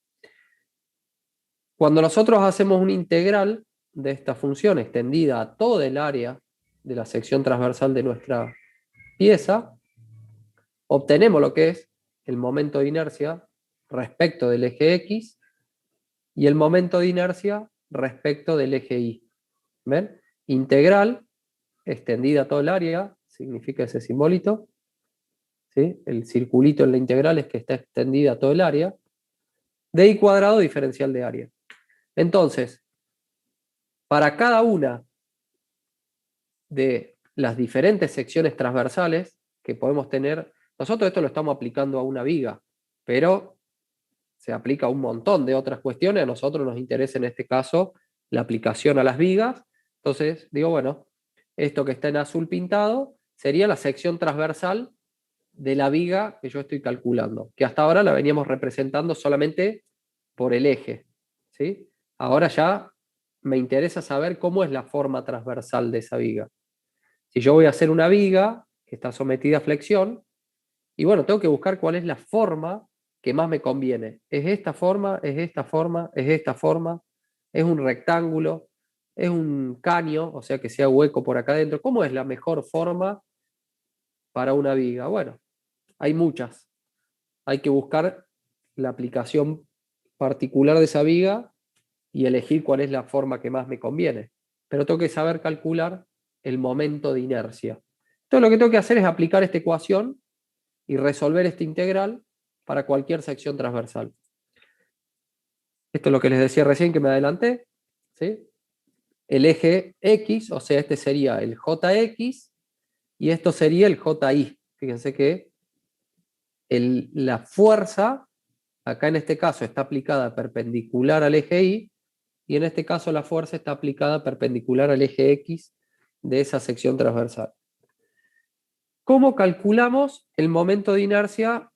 Cuando nosotros hacemos una integral de esta función extendida a todo el área de la sección transversal de nuestra pieza, obtenemos lo que es el momento de inercia respecto del eje X y el momento de inercia respecto del eje Y. ¿Ven? Integral extendida a todo el área, significa ese simbolito, ¿sí? El circulito en la integral es que está extendida a todo el área, de I cuadrado diferencial de área. Entonces, para cada una de las diferentes secciones transversales que podemos tener, nosotros esto lo estamos aplicando a una viga, pero se aplica a un montón de otras cuestiones, a nosotros nos interesa en este caso la aplicación a las vigas. Entonces digo, bueno, esto que está en azul pintado sería la sección transversal de la viga que yo estoy calculando, que hasta ahora la veníamos representando solamente por el eje, ¿sí? Ahora ya me interesa saber cómo es la forma transversal de esa viga. Si yo voy a hacer una viga que está sometida a flexión, y bueno, tengo que buscar cuál es la forma que más me conviene. ¿Es esta forma? ¿Es esta forma? ¿Es esta forma? ¿Es un rectángulo? ¿Es un caño? O sea, que sea hueco por acá adentro. ¿Cómo es la mejor forma para una viga? Bueno, hay muchas. Hay que buscar la aplicación particular de esa viga y elegir cuál es la forma que más me conviene. Pero tengo que saber calcular el momento de inercia. Entonces lo que tengo que hacer es aplicar esta ecuación y resolver esta integral para cualquier sección transversal. Esto es lo que les decía recién que me adelanté, ¿sí? El eje X, o sea, este sería el JX y esto sería el JY. Fíjense que la fuerza, acá en este caso está aplicada perpendicular al eje Y, y en este caso la fuerza está aplicada perpendicular al eje X de esa sección transversal. ¿Cómo calculamos el momento de inercia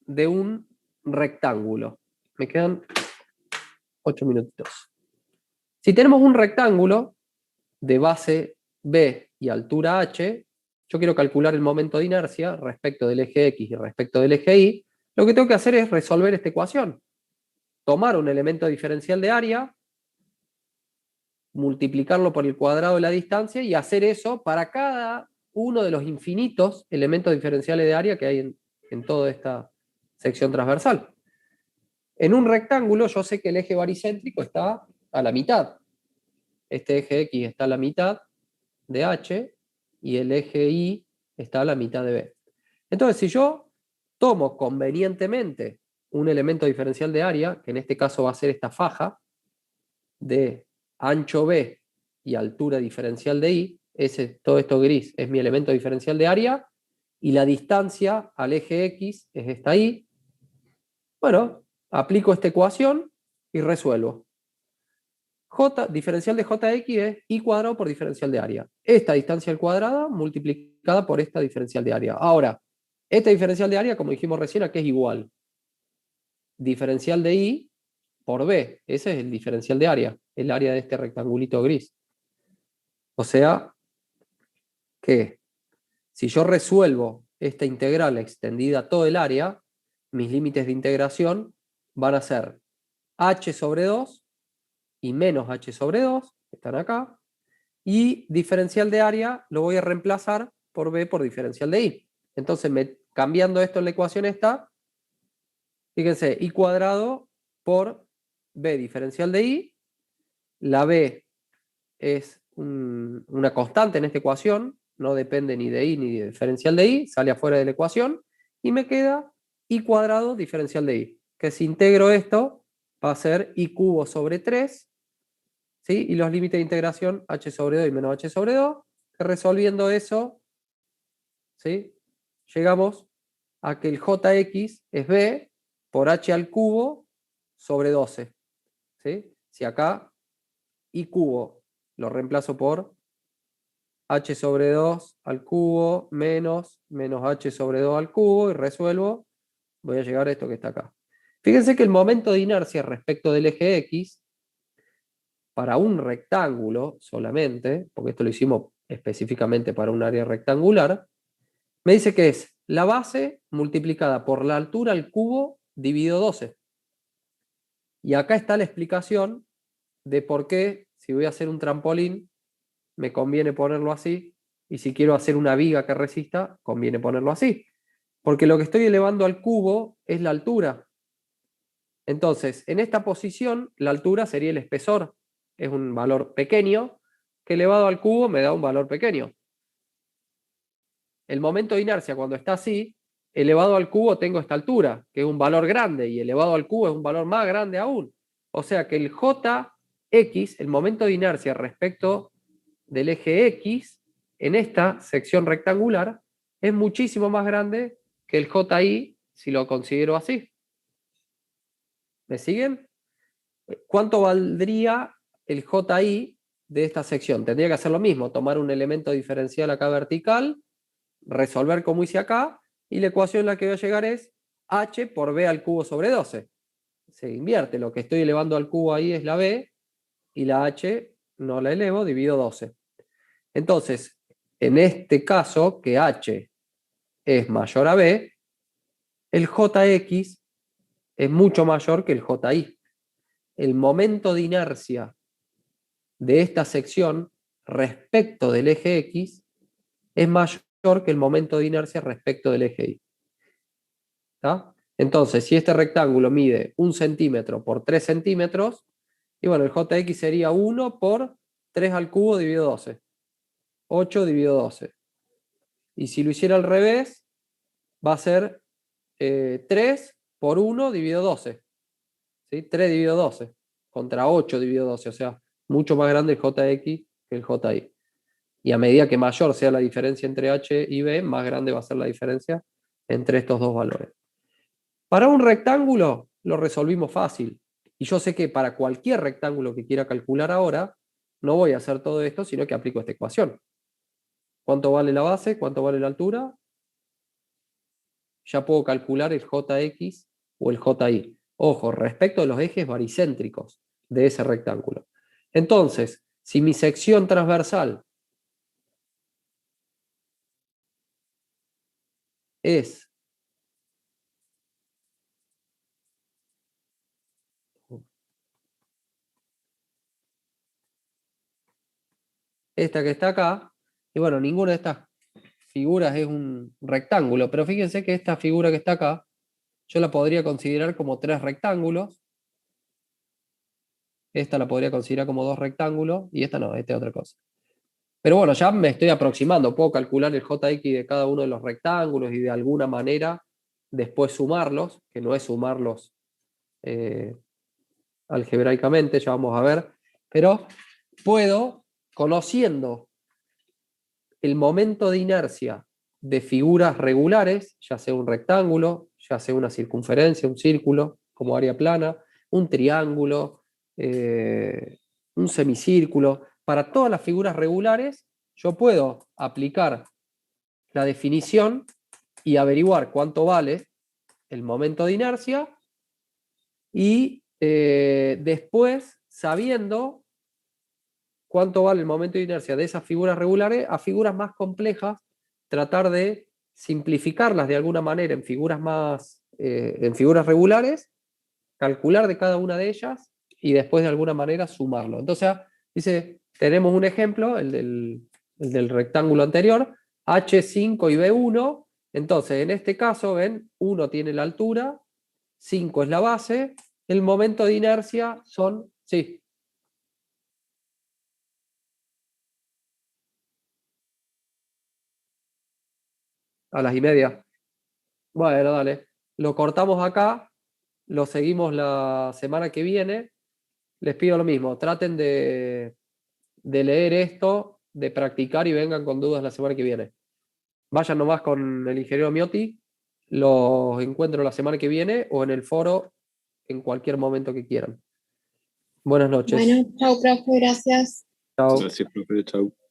de un rectángulo? Me quedan 8 minutitos. Si tenemos un rectángulo de base B y altura H, yo quiero calcular el momento de inercia respecto del eje X y respecto del eje Y, lo que tengo que hacer es resolver esta ecuación. Tomar un elemento diferencial de área, multiplicarlo por el cuadrado de la distancia y hacer eso para cada uno de los infinitos elementos diferenciales de área que hay en toda esta sección transversal. En un rectángulo yo sé que el eje baricéntrico está a la mitad. Este eje X está a la mitad de H y el eje Y está a la mitad de B. Entonces, si yo tomo convenientemente un elemento diferencial de área, que en este caso va a ser esta faja de ancho B y altura diferencial de Y, todo esto gris es mi elemento diferencial de área, y la distancia al eje X es esta Y, bueno, aplico esta ecuación y resuelvo. Diferencial de Jx es I cuadrado por diferencial de área. Esta distancia al cuadrado multiplicada por esta diferencial de área. Ahora, esta diferencial de área, como dijimos recién, ¿a qué es igual? Diferencial de I por B. Ese es el diferencial de área, el área de este rectangulito gris. O sea, que si yo resuelvo esta integral extendida a todo el área, mis límites de integración van a ser h sobre 2 y menos h sobre 2, que están acá, y diferencial de área lo voy a reemplazar por b por diferencial de i. Entonces, cambiando esto en la ecuación esta, fíjense, i cuadrado por b diferencial de i. La b es una constante en esta ecuación, no depende ni de i ni de diferencial de i, sale afuera de la ecuación, y me queda i cuadrado diferencial de i, que si integro esto va a ser i cubo sobre 3, ¿sí? Y los límites de integración h sobre 2 y menos h sobre 2, que resolviendo eso, ¿sí? Llegamos a que el jx es b por h al cubo sobre 12. ¿Sí? Si acá i cubo lo reemplazo por h sobre 2 al cubo menos h sobre 2 al cubo y resuelvo, voy a llegar a esto que está acá. Fíjense que el momento de inercia respecto del eje X, para un rectángulo solamente, porque esto lo hicimos específicamente para un área rectangular, me dice que es la base multiplicada por la altura al cubo dividido 12. Y acá está la explicación de por qué, si voy a hacer un trampolín, me conviene ponerlo así, y si quiero hacer una viga que resista, conviene ponerlo así. Porque lo que estoy elevando al cubo es la altura. Entonces, en esta posición, la altura sería el espesor. Es un valor pequeño, que elevado al cubo me da un valor pequeño. El momento de inercia, cuando está así, elevado al cubo tengo esta altura, que es un valor grande, y elevado al cubo es un valor más grande aún. O sea que el Jx, el momento de inercia respecto del eje X, en esta sección rectangular, es muchísimo más grande que el Ji si lo considero así. ¿Me siguen? ¿Cuánto valdría el Ji de esta sección? Tendría que hacer lo mismo, tomar un elemento diferencial acá vertical, resolver como hice acá, y la ecuación a la que voy a llegar es h por b al cubo sobre 12. Se invierte, lo que estoy elevando al cubo ahí es la b, y la h no la elevo, divido 12. Entonces, en este caso, que h es mayor a b, el jx es mucho mayor que el ji. El momento de inercia de esta sección respecto del eje x es mayor que el momento de inercia respecto del eje y. ¿Está? Entonces, si este rectángulo mide 1 centímetro por 3 centímetros, y bueno, el jx sería 1 por 3 al cubo dividido 12. 8 dividido 12. Y si lo hiciera al revés, va a ser 3 por 1 dividido 12. ¿Sí? 3 dividido 12 contra 8 dividido 12. O sea, mucho más grande el jx que el ji. Y a medida que mayor sea la diferencia entre h y b, más grande va a ser la diferencia entre estos dos valores. Para un rectángulo lo resolvimos fácil. Y yo sé que para cualquier rectángulo que quiera calcular ahora, no voy a hacer todo esto, sino que aplico esta ecuación. ¿Cuánto vale la base? ¿Cuánto vale la altura? Ya puedo calcular el jx o el ji. Ojo, respecto de los ejes baricéntricos de ese rectángulo. Entonces, si mi sección transversal es esta que está acá, y bueno, ninguna de estas figuras es un rectángulo, pero fíjense que esta figura que está acá, yo la podría considerar como 3 rectángulos, esta la podría considerar como 2 rectángulos, y esta no, esta es otra cosa. Pero bueno, ya me estoy aproximando, puedo calcular el jx de cada uno de los rectángulos y de alguna manera después sumarlos, que no es sumarlos algebraicamente, ya vamos a ver, pero puedo, conociendo el momento de inercia de figuras regulares, ya sea un rectángulo, ya sea una circunferencia, un círculo como área plana, un triángulo, un semicírculo, para todas las figuras regulares yo puedo aplicar la definición y averiguar cuánto vale el momento de inercia y después, sabiendo cuánto vale el momento de inercia de esas figuras regulares, a figuras más complejas, tratar de simplificarlas de alguna manera en figuras en figuras regulares, calcular de cada una de ellas y después de alguna manera sumarlo. Entonces, dice, tenemos un ejemplo, el del rectángulo anterior, H5 y B1. Entonces, en este caso, ven, 1 tiene la altura, 5 es la base, el momento de inercia son, sí. A las 1:30. Bueno, dale. Lo cortamos acá, lo seguimos la semana que viene. Les pido lo mismo, traten de leer esto, de practicar y vengan con dudas la semana que viene. Vayan nomás con el ingeniero Miotti, los encuentro la semana que viene o en el foro en cualquier momento que quieran. Buenas noches. Bueno, chao, profe, gracias. Chao. Gracias, profe. Chau.